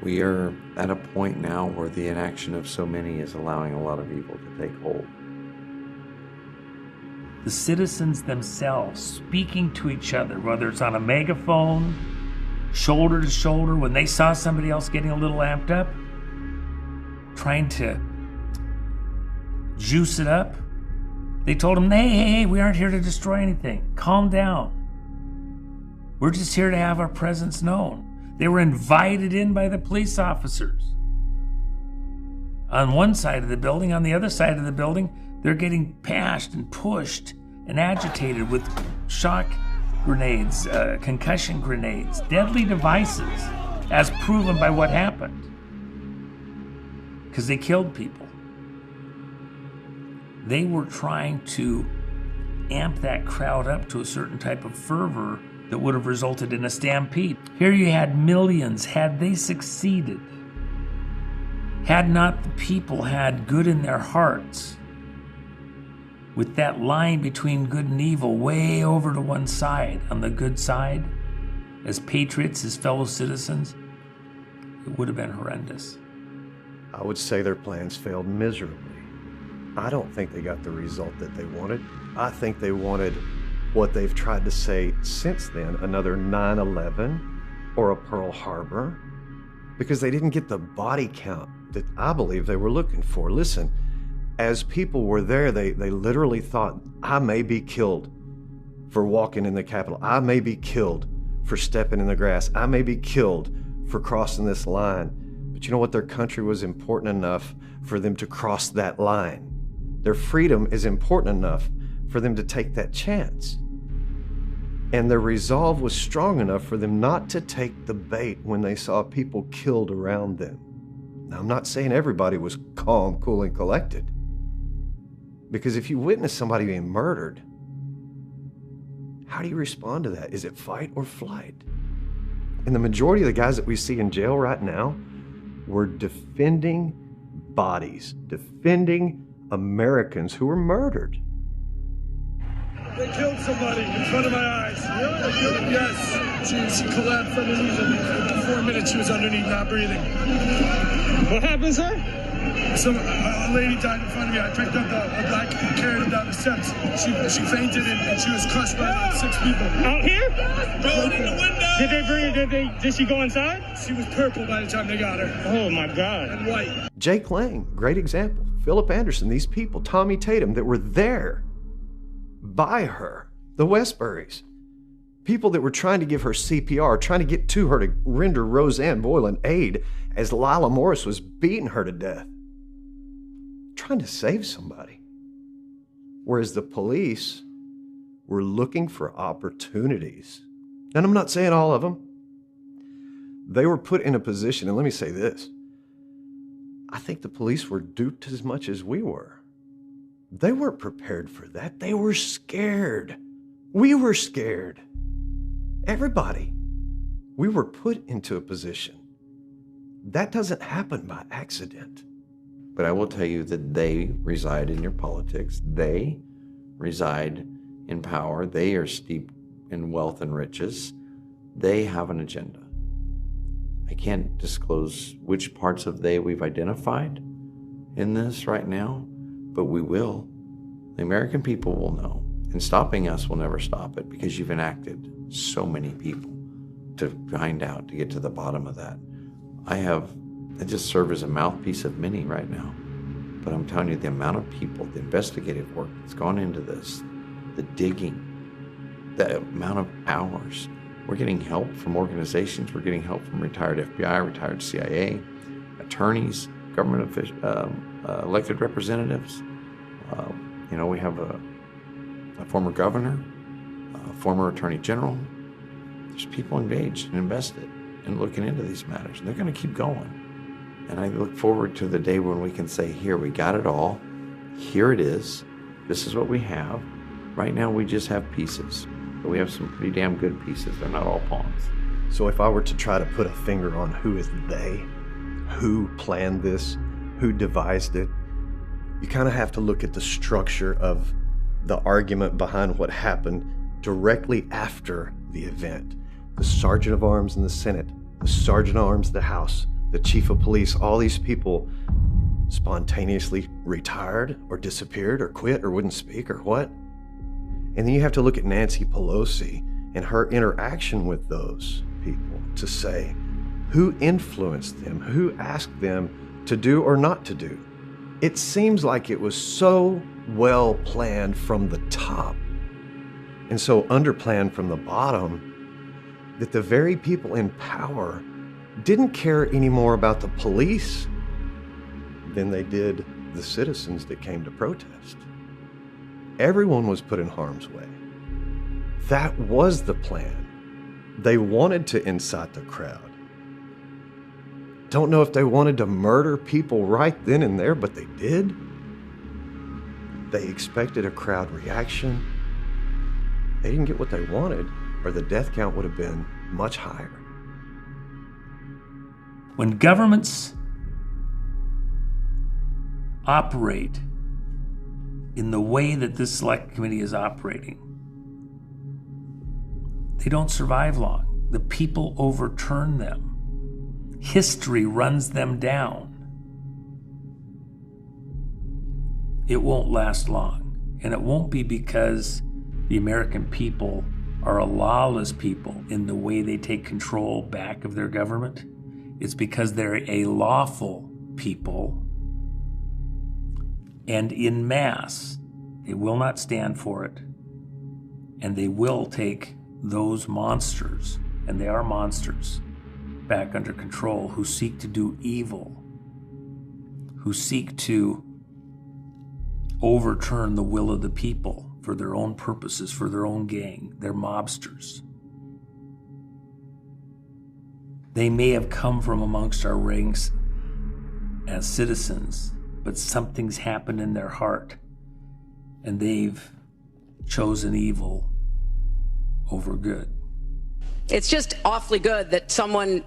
We are at a point now where the inaction of so many is allowing a lot of evil to take hold. The citizens themselves speaking to each other, whether it's on a megaphone, shoulder to shoulder, when they saw somebody else getting a little amped up, trying to juice it up, they told them, hey, we aren't here to destroy anything. Calm down. We're just here to have our presence known. They were invited in by the police officers. On one side of the building, on the other side of the building, they're getting pashed and pushed and agitated with shock grenades, concussion grenades, deadly devices, as proven by what happened. Because they killed people. They were trying to amp that crowd up to a certain type of fervor that would have resulted in a stampede. Here you had millions. Had they succeeded, had not the people had good in their hearts, with that line between good and evil way over to one side, on the good side, as patriots, as fellow citizens, it would have been horrendous. I would say their plans failed miserably. I don't think they got the result that they wanted. I think they wanted what they've tried to say since then, another 9/11 or a Pearl Harbor, because they didn't get the body count that I believe they were looking for. Listen, as people were there, they literally thought, I may be killed for walking in the Capitol. I may be killed for stepping in the grass. I may be killed for crossing this line. But you know what? Their country was important enough for them to cross that line. Their freedom is important enough for them to take that chance. And their resolve was strong enough for them not to take the bait when they saw people killed around them. Now, I'm not saying everybody was calm, cool, and collected. Because if you witness somebody being murdered, how do you respond to that? Is it fight or flight? And the majority of the guys that we see in jail right now were defending bodies, defending Americans who were murdered. They killed somebody in front of my eyes. Really? Yes. She collapsed underneath it. In 4 minutes, she was underneath, not breathing. What happened, sir? A lady died in front of me. I picked up a black kid, carried him down the steps. She fainted and she was crushed by about 6 people. Out here? Rolling in the window. Did they bring her? Did she go inside? She was purple by the time they got her. Oh my God. And white. Jake Lang, great example. Philip Anderson, these people, Tommy Tatum, that were there by her, the Westburys. People that were trying to give her CPR, trying to get to her to render Roseanne Boylan aid as Lila Morris was beating her to death. Trying to save somebody. Whereas the police were looking for opportunities. And I'm not saying all of them. They were put in a position, and let me say this. I think the police were duped as much as we were. They weren't prepared for that. They were scared. We were scared. Everybody. We were put into a position. That doesn't happen by accident. But I will tell you that they reside in your politics. They reside in power. They are steeped in wealth and riches. They have an agenda. I can't disclose which parts of they we've identified in this right now, but we will. The American people will know. And stopping us will never stop it, because you've enacted so many people to find out, to get to the bottom of that. I just serve as a mouthpiece of many right now. But I'm telling you, the amount of people, the investigative work that's gone into this, the digging, the amount of hours. We're getting help from organizations. We're getting help from retired FBI, retired CIA, attorneys, government officials, elected representatives. We have a former governor, a former attorney general. There's people engaged and invested in looking into these matters, and they're going to keep going. And I look forward to the day when we can say, here, we got it all. Here it is. This is what we have. Right now, we just have pieces, but we have some pretty damn good pieces. They're not all pawns. So if I were to try to put a finger on who is they, who planned this, who devised it, you kind of have to look at the structure of the argument behind what happened directly after the event. The Sergeant of Arms in the Senate, the Sergeant of Arms in the House, the Chief of Police, all these people spontaneously retired or disappeared or quit or wouldn't speak or what? And then you have to look at Nancy Pelosi and her interaction with those people to say, who influenced them? Who asked them to do or not to do? It seems like it was so well planned from the top and so underplanned from the bottom that the very people in power didn't care any more about the police than they did the citizens that came to protest. Everyone was put in harm's way. That was the plan. They wanted to incite the crowd. Don't know if they wanted to murder people right then and there, but they did. They expected a crowd reaction. They didn't get what they wanted, or the death count would have been much higher. When governments operate in the way that this select committee is operating, they don't survive long. The people overturn them. history runs them down, it won't last long. And it won't be because the American people are a lawless people in the way they take control back of their government. It's because they're a lawful people, and in mass, they will not stand for it, and they will take those monsters, and they are monsters, back under control, who seek to do evil, who seek to overturn the will of the people for their own purposes, for their own gang. They're mobsters. They may have come from amongst our ranks as citizens, but something's happened in their heart, and they've chosen evil over good. It's just awfully good that someone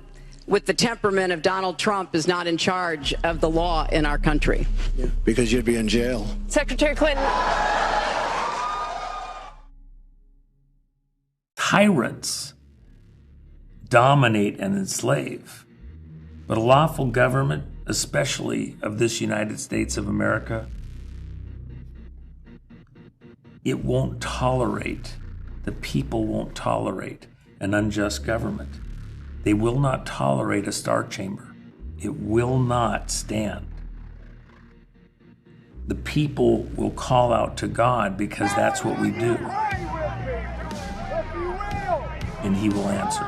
with the temperament of Donald Trump is not in charge of the law in our country. Yeah, because you'd be in jail. Secretary Clinton. Tyrants dominate and enslave, but a lawful government, especially of this United States of America, it won't tolerate, the people won't tolerate an unjust government. They will not tolerate a star chamber. It will not stand. The people will call out to God because that's what we do. And he will answer.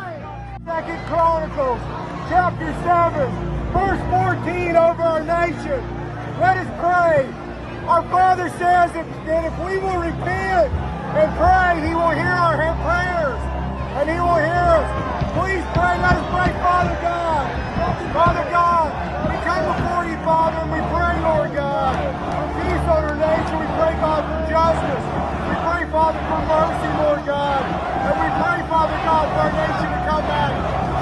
2 Chronicles, chapter 7, verse 14 over our nation. Let us pray. Our Father says that if we will repent and pray, he will hear our prayers. And he will hear us. Please pray. Let us pray, Father God. Father God, we come before you, Father, and we pray, Lord God, for peace on our nation. We pray, God, for justice. We pray, Father, for mercy, Lord God. And we pray, Father God, for our nation to come back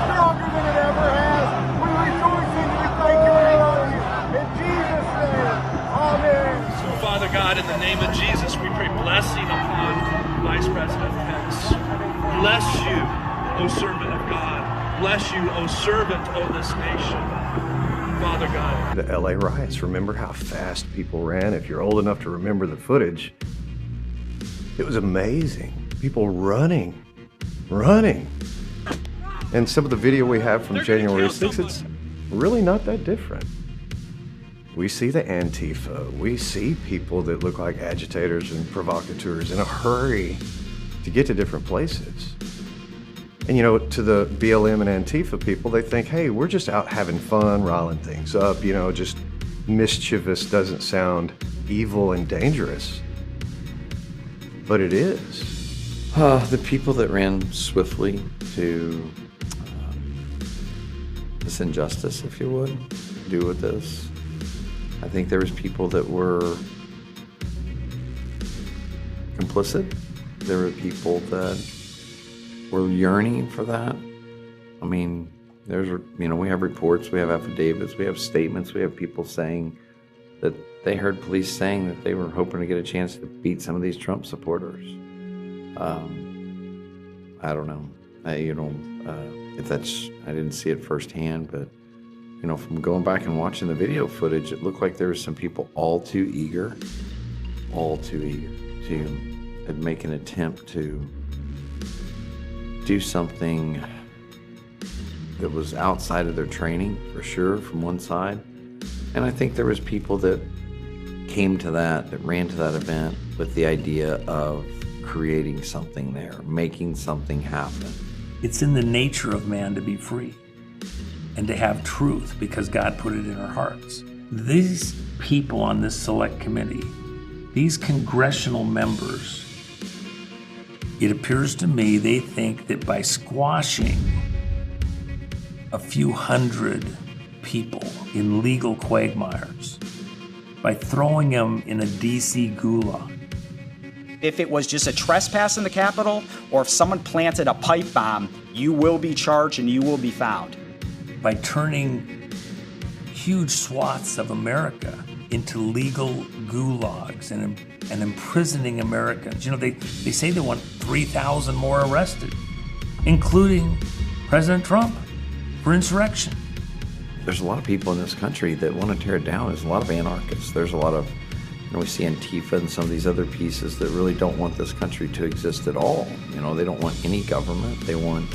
stronger than it ever has. We rejoice in you. We thank you and we love you. In Jesus' name, amen. So, Father God, in the name of Jesus, we pray blessing upon Vice President Pence. Bless you, O servant of God. Bless you, O servant of this nation. Father God. The LA riots, remember how fast people ran? If you're old enough to remember the footage, it was amazing. People running. And some of the video we have from January 6th, it's really not that different. We see the Antifa. We see people that look like agitators and provocateurs in a hurry to get to different places. And you know, to the BLM and Antifa people, they think, hey, we're just out having fun, riling things up, you know, just mischievous doesn't sound evil and dangerous. But it is. The people that ran swiftly to this injustice, if you would, do with this. I think there was people that were complicit. There were people that were yearning for that. I mean, we have reports, we have affidavits, we have statements, we have people saying that they heard police saying that they were hoping to get a chance to beat some of these Trump supporters. I don't know. If that's, I didn't see it firsthand, but from going back and watching the video footage, it looked like there were some people all too eager to make an attempt to do something that was outside of their training, for sure, from one side. And I think there was people that ran to that event with the idea of creating something there, making something happen. It's in the nature of man to be free and to have truth because God put it in our hearts. These people on this select committee, these congressional members, it appears to me they think that by squashing a few hundred people in legal quagmires, by throwing them in a DC gulag. If it was just a trespass in the Capitol, or if someone planted a pipe bomb, you will be charged and you will be found. By turning huge swaths of America into legal gulags and imprisoning Americans. They say they want 3,000 more arrested, including President Trump for insurrection. there's a lot of people in this country that want to tear it down. There's a lot of anarchists. There's a lot of, we see Antifa and some of these other pieces that really don't want this country to exist at all. They don't want any government. They want,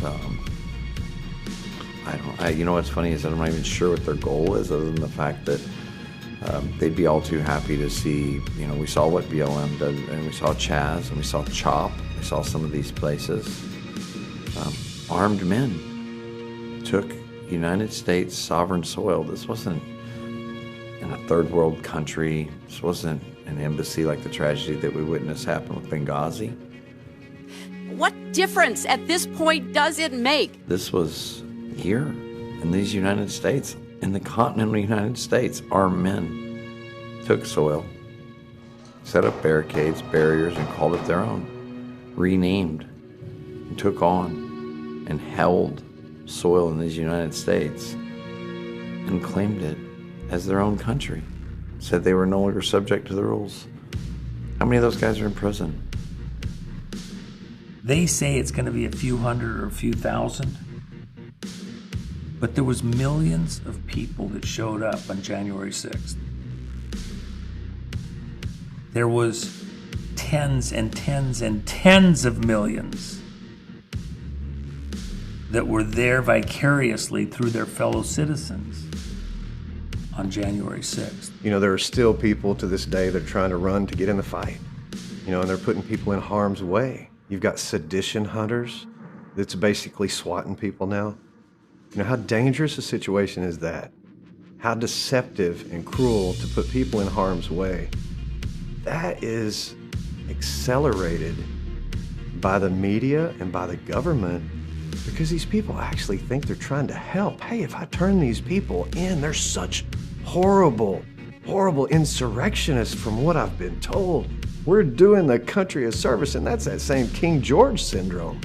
what's funny is that I'm not even sure what their goal is, other than the fact that they'd be all too happy to see, we saw what BLM did, and we saw Chaz, and we saw CHOP, we saw some of these places. Armed men took United States sovereign soil. This wasn't in a third world country. This wasn't an embassy like the tragedy that we witnessed happen with Benghazi. What difference at this point does it make? This was here in these United States, in the continental United States. Armed men took soil, set up barricades, barriers, and called it their own, renamed, and took on and held soil in these United States and claimed it as their own country, said they were no longer subject to the rules. How many of those guys are in prison? They say it's going to be a few hundred or a few thousand, but there was millions of people that showed up on January 6th. There was tens and tens and tens of millions that were there vicariously through their fellow citizens on January 6th. There are still people to this day that are trying to run to get in the fight, and they're putting people in harm's way. You've got sedition hunters that's basically swatting people now. How dangerous a situation is that? How deceptive and cruel to put people in harm's way. That is accelerated by the media and by the government, because these people actually think they're trying to help. Hey, if I turn these people in, they're such horrible, horrible insurrectionists from what I've been told. We're doing the country a service, and that's that same King George syndrome.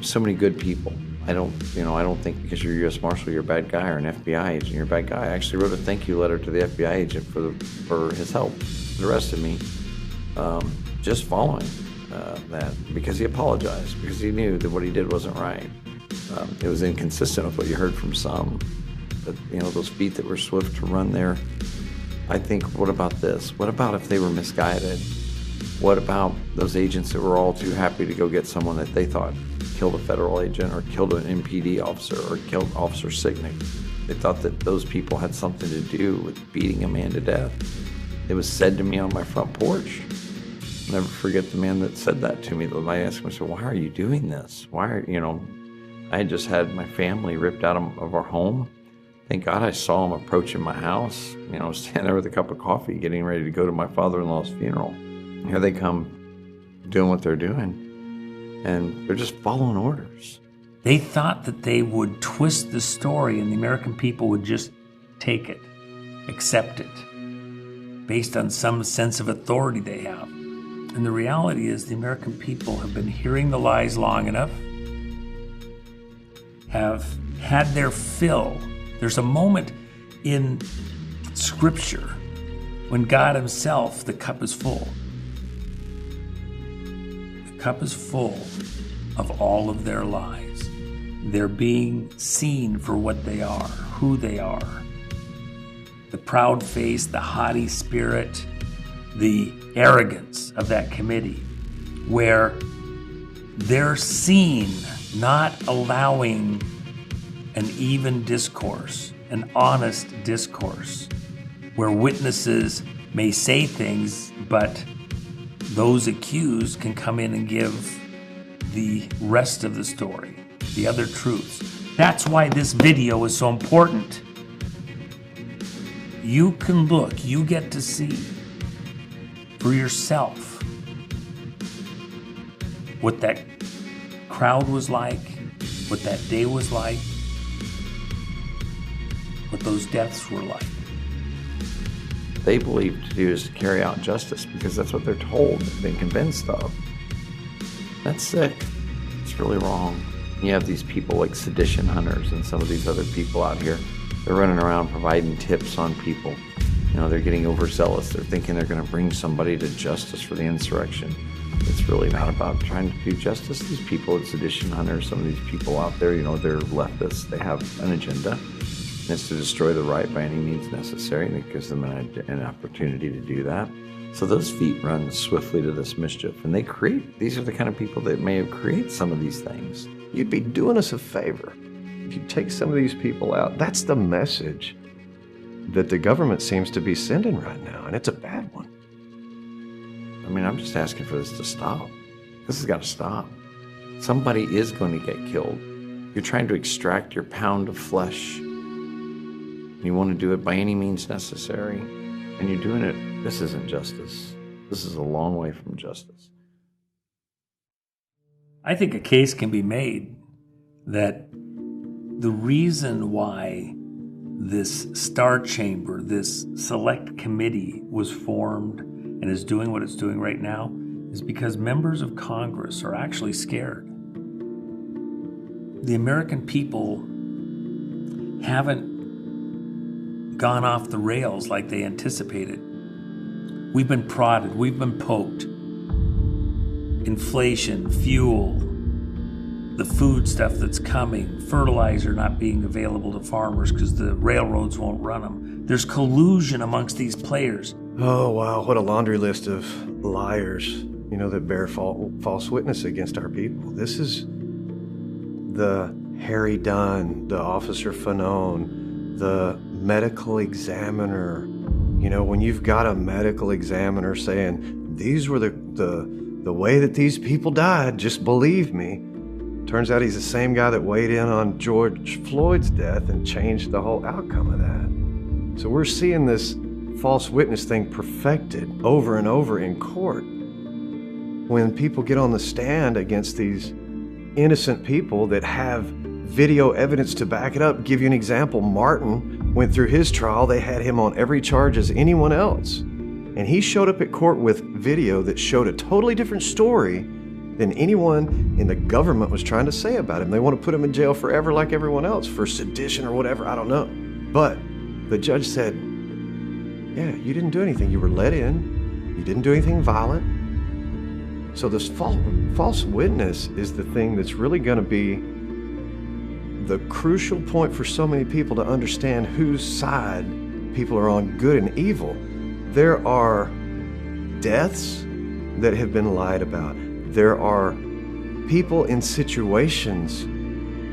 So many good people. I don't think because you're a U.S. Marshal, you're a bad guy, or an FBI agent, you're a bad guy. I actually wrote a thank you letter to the FBI agent for his help. The rest of me, just following that, because he apologized, because he knew that what he did wasn't right. It was inconsistent with what you heard from some, but those feet that were swift to run there. I think, what about this? What about if they were misguided? What about those agents that were all too happy to go get someone that they thought killed a federal agent or killed an MPD officer or killed Officer Sicknick? They thought that those people had something to do with beating a man to death. It was said to me on my front porch. I'll never forget the man that said that to me. I asked him, I said, why are you doing this? I had just had my family ripped out of our home. Thank God I saw him approaching my house. I was standing there with a cup of coffee, getting ready to go to my father-in-law's funeral. Here they come doing what they're doing, and they're just following orders. They thought that they would twist the story and the American people would just take it, accept it, based on some sense of authority they have. And the reality is the American people have been hearing the lies long enough, have had their fill. There's a moment in Scripture when God himself, the cup is full. The cup is full of all of their lies. They're being seen for what they are, who they are. The proud face, the haughty spirit, the arrogance of that committee, where they're seen not allowing an even discourse, an honest discourse, where witnesses may say things, but those accused can come in and give the rest of the story, the other truths. That's why this video is so important. You can look, you get to see for yourself what that crowd was like, what that day was like, what those deaths were like. They believe to do is to carry out justice because that's what they're told, they've been convinced of. That's sick. It's really wrong. You have these people like sedition hunters and some of these other people out here. They're running around providing tips on people. They're getting overzealous. They're thinking they're going to bring somebody to justice for the insurrection. It's really not about trying to do justice. These people, sedition hunters, some of these people out there, they're leftists. They have an agenda. And it's to destroy the right by any means necessary, and it gives them an opportunity to do that. So those feet run swiftly to this mischief, and these are the kind of people that may have created some of these things. You'd be doing us a favor if you take some of these people out. That's the message that the government seems to be sending right now, and it's a bad one. I mean, I'm just asking for this to stop. This has got to stop. Somebody is going to get killed. You're trying to extract your pound of flesh. You want to do it by any means necessary, and you're doing it. This isn't justice. This is a long way from justice. I think a case can be made that the reason why this Star Chamber, this select committee was formed and is doing what it's doing right now is because members of Congress are actually scared. The American people haven't gone off the rails like they anticipated. We've been prodded, we've been poked. Inflation, fuel, the food stuff that's coming, fertilizer not being available to farmers because the railroads won't run them. There's collusion amongst these players. Oh, wow, what a laundry list of liars, that bear false witness against our people. This is the Harry Dunn, the Officer Fanone, the medical examiner. When you've got a medical examiner saying, these were the way that these people died, just believe me. Turns out he's the same guy that weighed in on George Floyd's death and changed the whole outcome of that. So we're seeing this false witness thing perfected over and over in court. When people get on the stand against these innocent people that have video evidence to back it up. Give you an example. Martin went through his trial. They had him on every charge as anyone else. And he showed up at court with video that showed a totally different story than anyone in the government was trying to say about him. They want to put him in jail forever like everyone else for sedition or whatever, I don't know. But the judge said, yeah, you didn't do anything. You were let in. You didn't do anything violent. So this false witness is the thing that's really going to be the crucial point for so many people to understand whose side people are on, good and evil. There are deaths that have been lied about. There are people in situations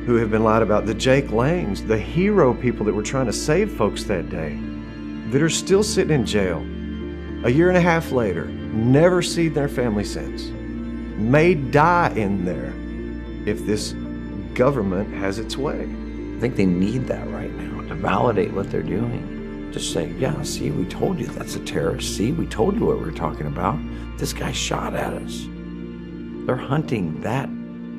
who have been lied about. The Jake Langs, the hero people that were trying to save folks that day, that are still sitting in jail a year and a half later, never seen their family since, may die in there if this government has its way. I think they need that right now to validate what they're doing. To say, yeah, see, we told you that's a terrorist. See, we told you what we were talking about. This guy shot at us. They're hunting that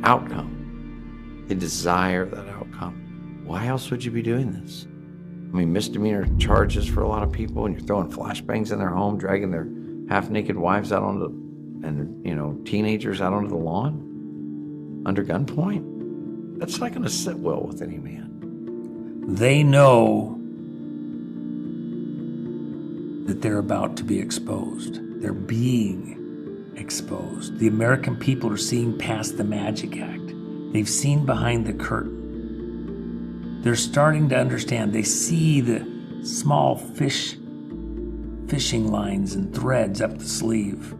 outcome. They desire that outcome. Why else would you be doing this? I mean, misdemeanor charges for a lot of people, and you're throwing flashbangs in their home, dragging their half-naked wives out onto, and teenagers out onto the lawn under gunpoint. That's not going to sit well with any man. They know that they're about to be exposed. They're being exposed. The American people are seeing past the magic act. They've seen behind the curtain. They're starting to understand. They see the small fishing lines and threads up the sleeve,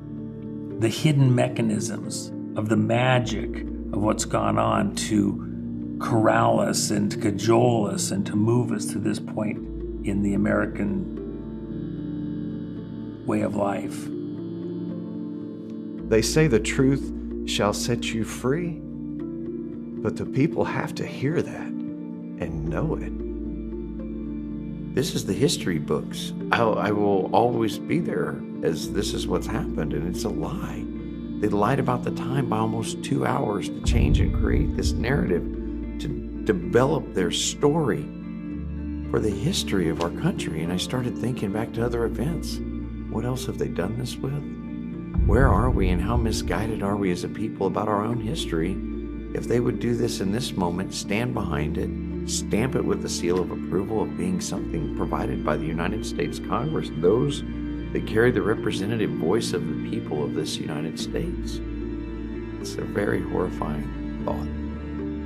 the hidden mechanisms of the magic of what's gone on to corral us and to cajole us and to move us to this point in the American way of life. They say the truth shall set you free, but the people have to hear that and know it. This is the history books. I will always be there as this is what's happened, and it's a lie. They lied about the time by almost 2 hours to change and create this narrative, to develop their story for the history of our country. And I started thinking back to other events. What else have they done this with? Where are we, and how misguided are we as a people about our own history? If they would do this in this moment, stand behind it, stamp it with the seal of approval of being something provided by the United States Congress, those that carry the representative voice of the people of this United States. It's a very horrifying thought.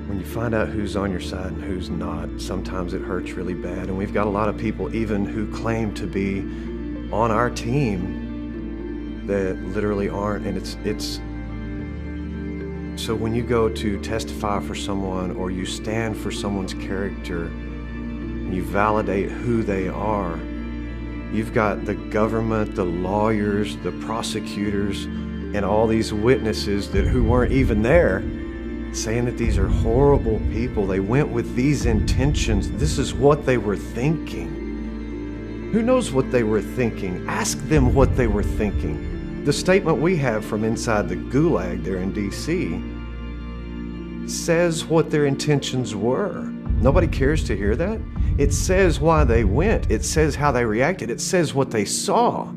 when you find out who's on your side and who's not, sometimes it hurts really bad. And we've got a lot of people even who claim to be on our team that literally aren't. And it's so when you go to testify for someone or you stand for someone's character and you validate who they are, you've got the government, the lawyers, the prosecutors, and all these witnesses who weren't even there saying that these are horrible people. They went with these intentions. This is what they were thinking. Who knows what they were thinking? Ask them what they were thinking. The statement we have from inside the Gulag there in D.C. says what their intentions were. Nobody cares to hear that. It says why they went. It says how they reacted. It says what they saw.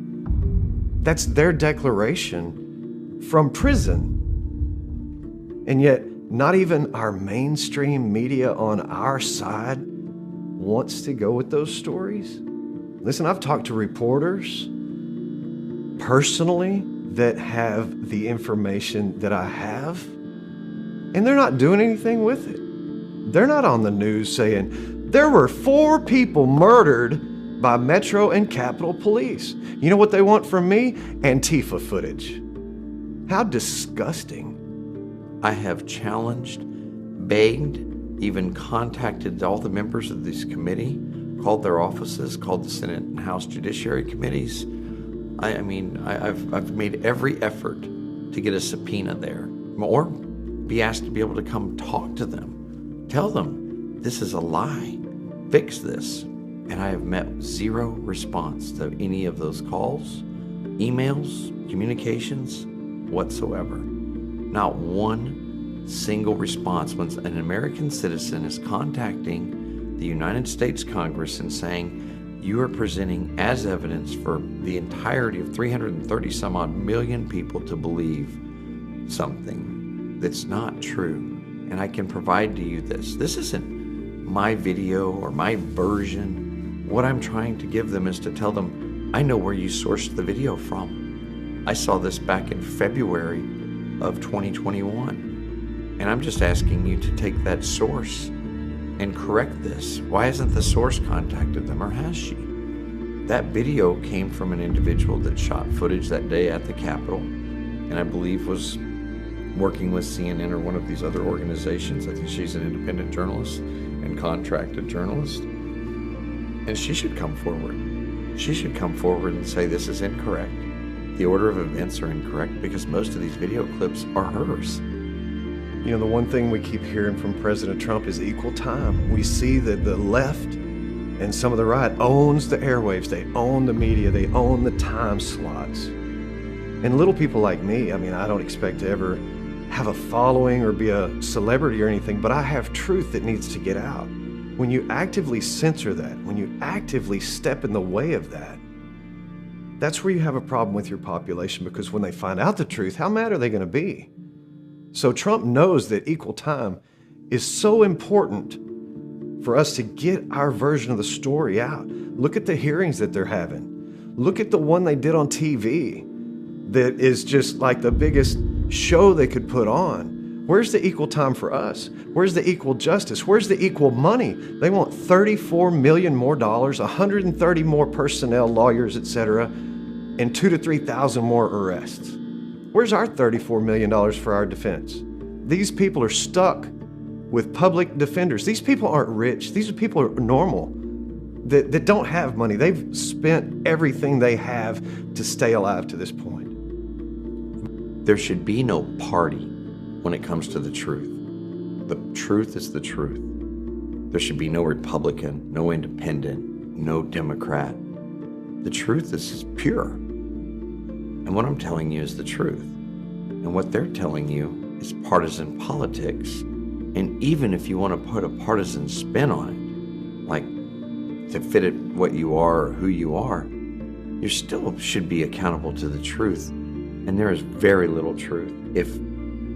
That's their declaration from prison. And yet, not even our mainstream media on our side wants to go with those stories. Listen, I've talked to reporters personally that have the information that I have, and they're not doing anything with it. They're not on the news saying, there were 4 people murdered by Metro and Capitol Police. You know what they want from me? Antifa footage. How disgusting. I have challenged, begged, even contacted all the members of this committee, called their offices, called the Senate and House Judiciary Committees. I've made every effort to get a subpoena there, or be asked to be able to come talk to them, tell them this is a lie, fix this. And I have met 0 response to any of those calls, emails, communications whatsoever. Not one single response when an American citizen is contacting the United States Congress and saying, you are presenting as evidence for the entirety of 330 some odd million people to believe something that's not true. And I can provide to you this. This isn't my video or my version. What I'm trying to give them is to tell them, I know where you sourced the video from. I saw this back in February of 2021. And I'm just asking you to take that source and correct this. Why hasn't the source contacted them, or has she? That video came from an individual that shot footage that day at the Capitol, and I believe was working with CNN or one of these other organizations. I think she's an independent journalist and contracted journalist. And she should come forward. She should come forward and say this is incorrect. The order of events are incorrect because most of these video clips are hers. You know, the one thing we keep hearing from President Trump is equal time. We see that the left and some of the right owns the airwaves. They own the media. They own the time slots. And little people like me, I mean, I don't expect to ever have a following or be a celebrity or anything, but I have truth that needs to get out. When you actively censor that, when you actively step in the way of that, that's where you have a problem with your population, because when they find out the truth, how mad are they going to be? So Trump knows that equal time is so important for us to get our version of the story out. Look at the hearings that they're having. Look at the one they did on TV that is just like the biggest show they could put on. Where's the equal time for us? Where's the equal justice? Where's the equal money? They want $34 million more dollars, 130 more personnel, lawyers, etc., and 2,000 to 3,000 more arrests. Where's our $34 million for our defense? These people are stuck with public defenders. These people aren't rich. These people are normal, that don't have money. They've spent everything they have to stay alive to this point. There should be no party when it comes to the truth. The truth is the truth. There should be no Republican, no independent, no Democrat. The truth is pure. And what I'm telling you is the truth. And what they're telling you is partisan politics. And even if you want to put a partisan spin on it, like to fit it what you are or who you are, you still should be accountable to the truth. And there is very little truth, if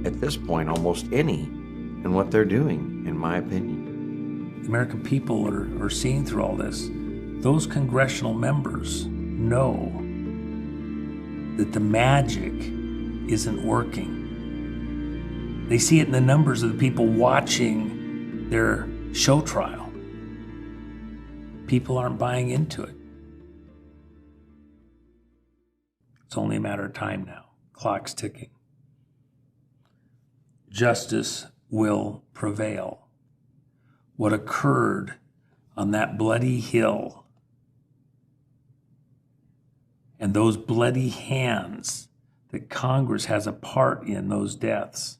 at this point almost any, in what they're doing, in my opinion. The American people are seeing through all this. Those congressional members know that the magic isn't working. They see it in the numbers of the people watching their show trial. People aren't buying into it. It's only a matter of time now. Clock's ticking. Justice will prevail. What occurred on that bloody hill and those bloody hands that Congress has a part in those deaths.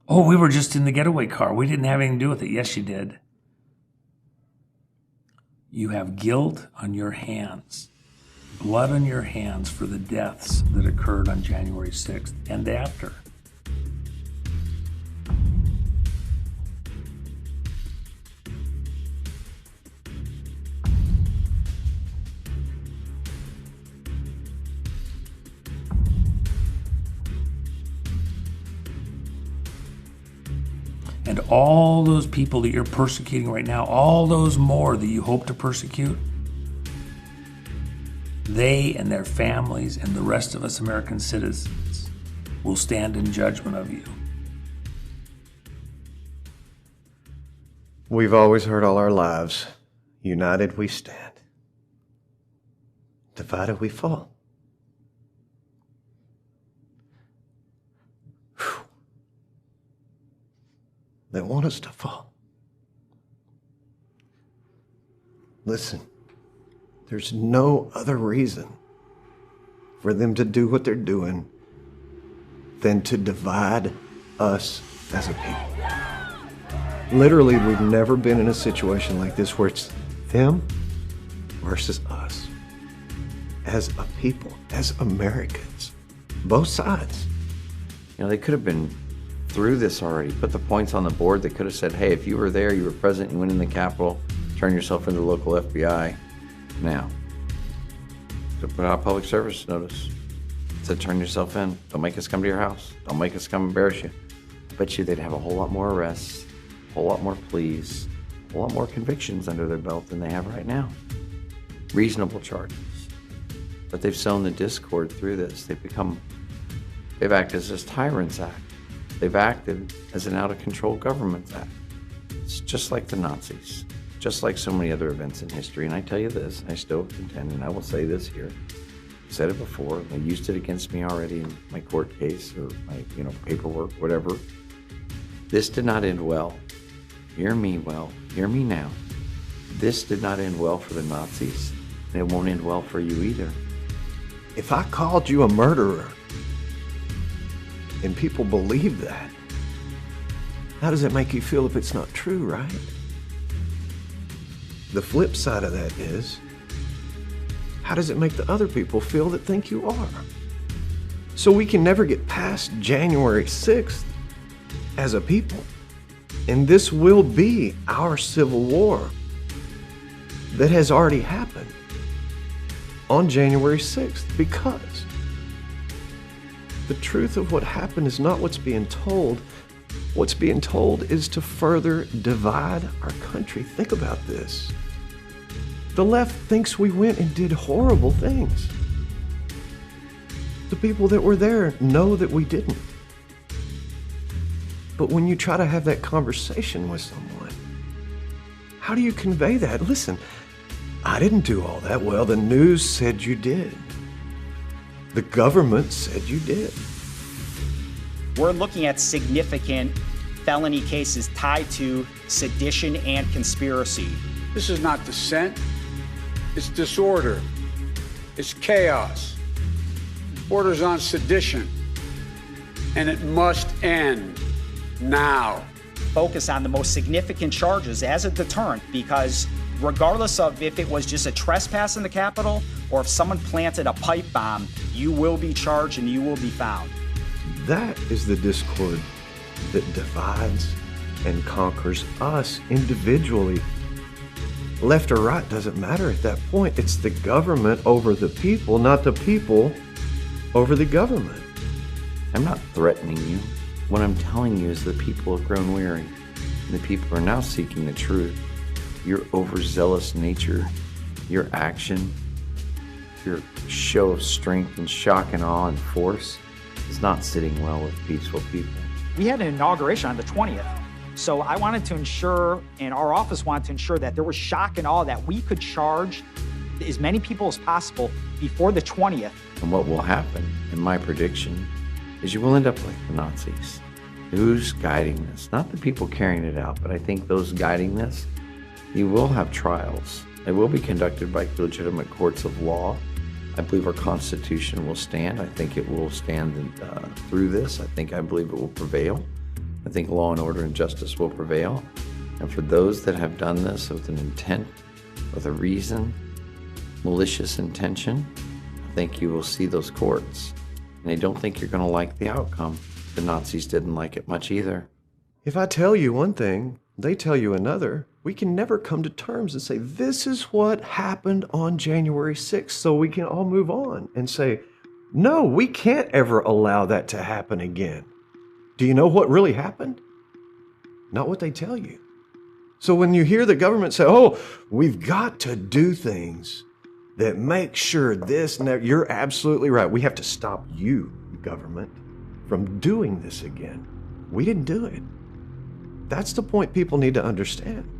Oh, we were just in the getaway car. We didn't have anything to do with it. Yes, you did. You have guilt on your hands, blood on your hands for the deaths that occurred on January 6th and after. And all those people that you're persecuting right now, all those more that you hope to persecute, they and their families and the rest of us American citizens will stand in judgment of you. We've always heard all our lives, united we stand, divided we fall. They want us to fall. Listen, there's no other reason for them to do what they're doing than to divide us as a people. Literally, we've never been in a situation like this where it's them versus us. As a people, as Americans, both sides. You know, they could have been through this already, put the points on the board. They could have said, hey, if you were there, you were present, you went in the Capitol, turn yourself into the local FBI. Now, to put out a public service notice, said turn yourself in, don't make us come to your house, don't make us come embarrass you. I bet you they'd have a whole lot more arrests, a whole lot more pleas, a whole lot more convictions under their belt than they have right now. Reasonable charges. But they've sown the discord through this. They've acted as this tyrants act. They've acted as an out-of-control government act. It's just like the Nazis, just like so many other events in history. And I tell you this, I still contend, and I will say this here. I said it before, they used it against me already in my court case or my, paperwork, whatever. This did not end well. Hear me well, hear me now. This did not end well for the Nazis, and it won't end well for you either. If I called you a murderer, and people believe that, how does it make you feel if it's not true, right? The flip side of that is, how does it make the other people feel that think you are? So we can never get past January 6th as a people. And this will be our civil war that has already happened on January 6th, because the truth of what happened is not what's being told. What's being told is to further divide our country. Think about this. The left thinks we went and did horrible things. The people that were there know that we didn't. But when you try to have that conversation with someone, how do you convey that? Listen, I didn't do all that. Well, the news said you did. The government said you did. We're looking at significant felony cases tied to sedition and conspiracy. This is not dissent. It's disorder. It's chaos. Borders on sedition. And it must end now. Focus on the most significant charges as a deterrent, because regardless of if it was just a trespass in the Capitol or if someone planted a pipe bomb, you will be charged and you will be found. That is the discord that divides and conquers us individually. Left or right doesn't matter at that point. It's the government over the people, not the people over the government. I'm not threatening you. What I'm telling you is the people have grown weary. And the people are now seeking the truth. Your overzealous nature, your action, your show of strength and shock and awe and force is not sitting well with peaceful people. We had an inauguration on the 20th. So I wanted to ensure, and our office wanted to ensure, that there was shock and awe that we could charge as many people as possible before the 20th. And what will happen, in my prediction, is you will end up like the Nazis. Who's guiding this? Not the people carrying it out, but I think those guiding this, you will have trials. They will be conducted by legitimate courts of law. I believe our Constitution will stand. I think it will stand through this. I believe it will prevail. I think law and order and justice will prevail. And for those that have done this with an intent, with a reason, malicious intention, I think you will see those courts. And I don't think you're going to like the outcome. The Nazis didn't like it much either. If I tell you one thing, they tell you another, we can never come to terms and say, this is what happened on January 6th, so we can all move on and say, no, we can't ever allow that to happen again. Do you know what really happened? Not what they tell you. So when you hear the government say, oh, we've got to do things that make sure this, and that, you're absolutely right. We have to stop you, government, from doing this again. We didn't do it. That's the point people need to understand.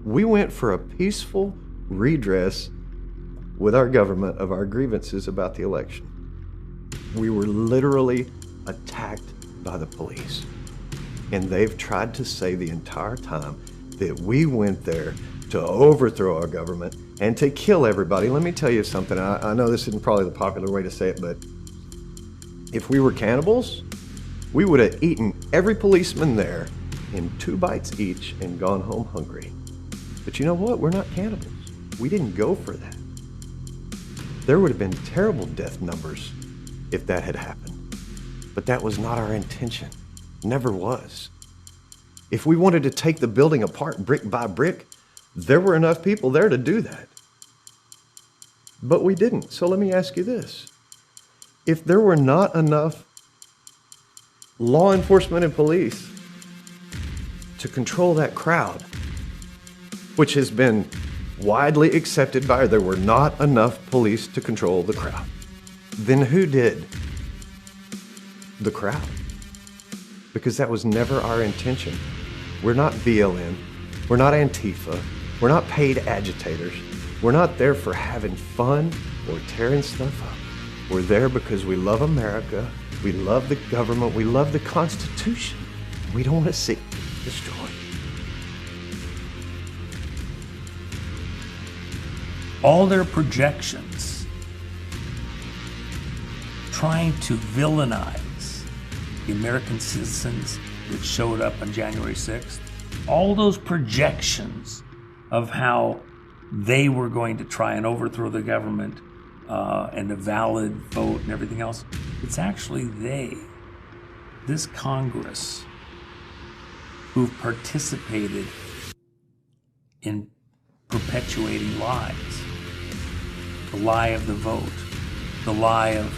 We went for a peaceful redress with our government of our grievances about the election. We were literally attacked by the police. And they've tried to say the entire time that we went there to overthrow our government and to kill everybody. Let me tell you something. I know this isn't probably the popular way to say it, but if we were cannibals, we would have eaten every policeman there in 2 bites each and gone home hungry. But you know what? We're not cannibals. We didn't go for that. There would have been terrible death numbers if that had happened. But that was not our intention. Never was. If we wanted to take the building apart brick by brick, there were enough people there to do that. But we didn't. So let me ask you this. If there were not enough law enforcement and police to control that crowd, which has been widely accepted by, there were not enough police to control the crowd, then who did? The crowd. Because that was never our intention. We're not BLM. We're not Antifa. We're not paid agitators. We're not there for having fun or tearing stuff up. We're there because we love America. We love the government. We love the Constitution. We don't want to see it destroyed. All their projections trying to villainize the American citizens that showed up on January 6th, all those projections of how they were going to try and overthrow the government and a valid vote and everything else, it's actually this Congress, who've participated in perpetuating lies. The lie of the vote, the lie of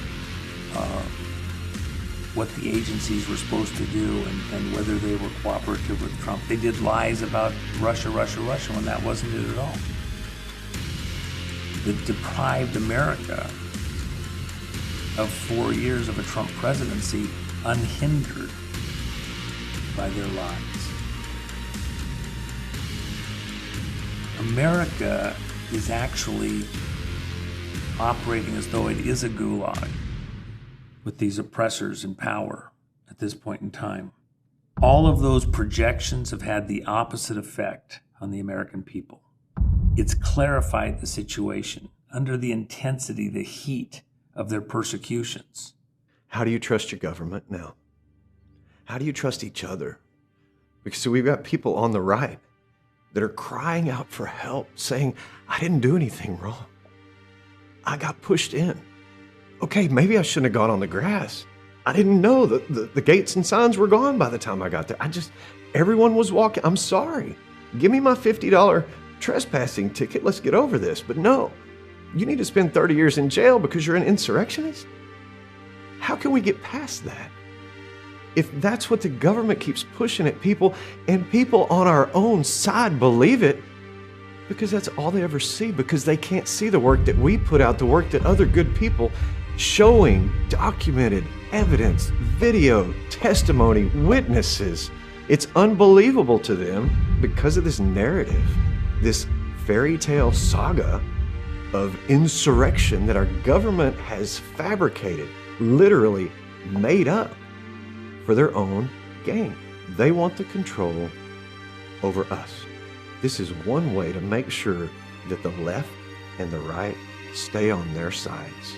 what the agencies were supposed to do and whether they were cooperative with Trump. They did lies about Russia when that wasn't it at all. That deprived America of 4 years of a Trump presidency unhindered by their lies. America is actually operating as though it is a gulag with these oppressors in power at this point in time. All of those projections have had the opposite effect on the American people. It's clarified the situation under the intensity, the heat of their persecutions. How do you trust your government now? How do you trust each other? Because we've got people on the right that are crying out for help, saying, I didn't do anything wrong. I got pushed in. Okay, maybe I shouldn't have gone on the grass. I didn't know that the gates and signs were gone by the time I got there. Everyone was walking. I'm sorry. Give me my $50 trespassing ticket. Let's get over this. But no, you need to spend 30 years in jail because you're an insurrectionist? How can we get past that? If that's what the government keeps pushing at people, and people on our own side believe it, because that's all they ever see, because they can't see the work that we put out, the work that other good people showing documented evidence, video, testimony, witnesses. It's unbelievable to them because of this narrative, this fairy tale saga of insurrection that our government has fabricated, literally made up for their own gain. They want the control over us. This is one way to make sure that the left and the right stay on their sides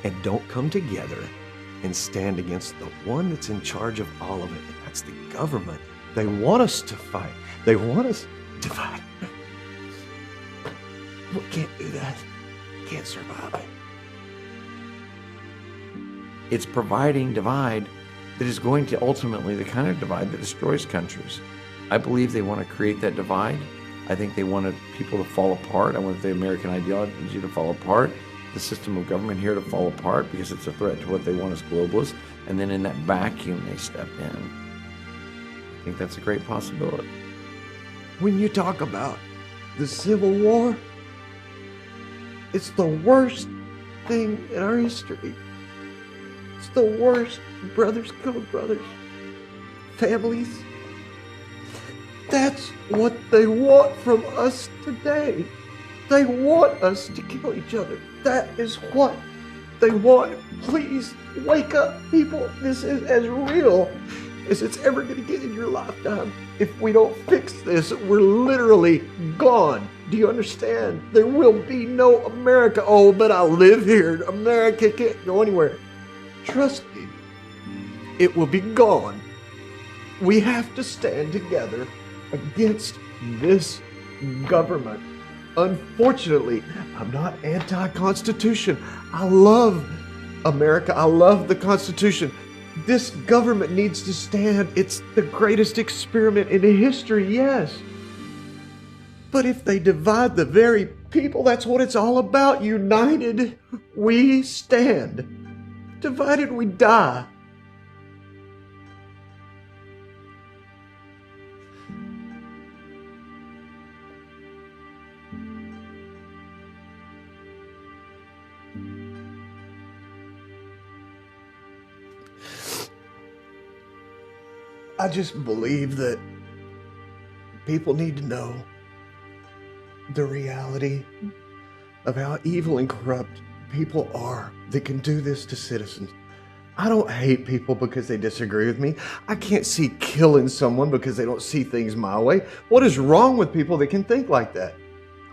and don't come together and stand against the one that's in charge of all of it, and that's the government. They want us to fight. They want us to fight. We can't do that. Can't survive it. It's providing divide that is going to ultimately the kind of divide that destroys countries. I believe they want to create that divide. I think they wanted people to fall apart. I want the American ideology to fall apart, the system of government here to fall apart because it's a threat to what they want as globalists. And then in that vacuum, they step in. I think that's a great possibility. When you talk about the Civil War, it's the worst thing in our history. It's the worst. Brothers killing brothers. Families. That's what they want from us today. They want us to kill each other. That is what they want. Please wake up, people. This is as real as it's ever going to get in your lifetime. If we don't fix this, we're literally gone. Do you understand? There will be no America. Oh, but I live here. America can't go anywhere. Trust me, it will be gone. We have to stand together against this government. Unfortunately, I'm not anti-Constitution. I love America. I love the Constitution. This government needs to stand. It's the greatest experiment in history, yes. But if they divide the very people, that's what it's all about. United, we stand. Divided, we die. I just believe that people need to know the reality of how evil and corrupt people are that can do this to citizens. I don't hate people because they disagree with me. I can't see killing someone because they don't see things my way. What is wrong with people that can think like that?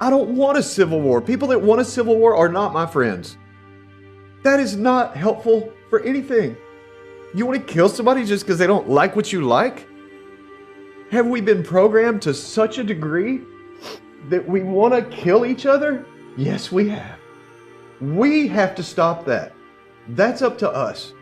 I don't want a civil war. People that want a civil war are not my friends. That is not helpful for anything. You want to kill somebody just because they don't like what you like? Have we been programmed to such a degree that we want to kill each other? Yes, we have. We have to stop that. That's up to us.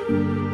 you.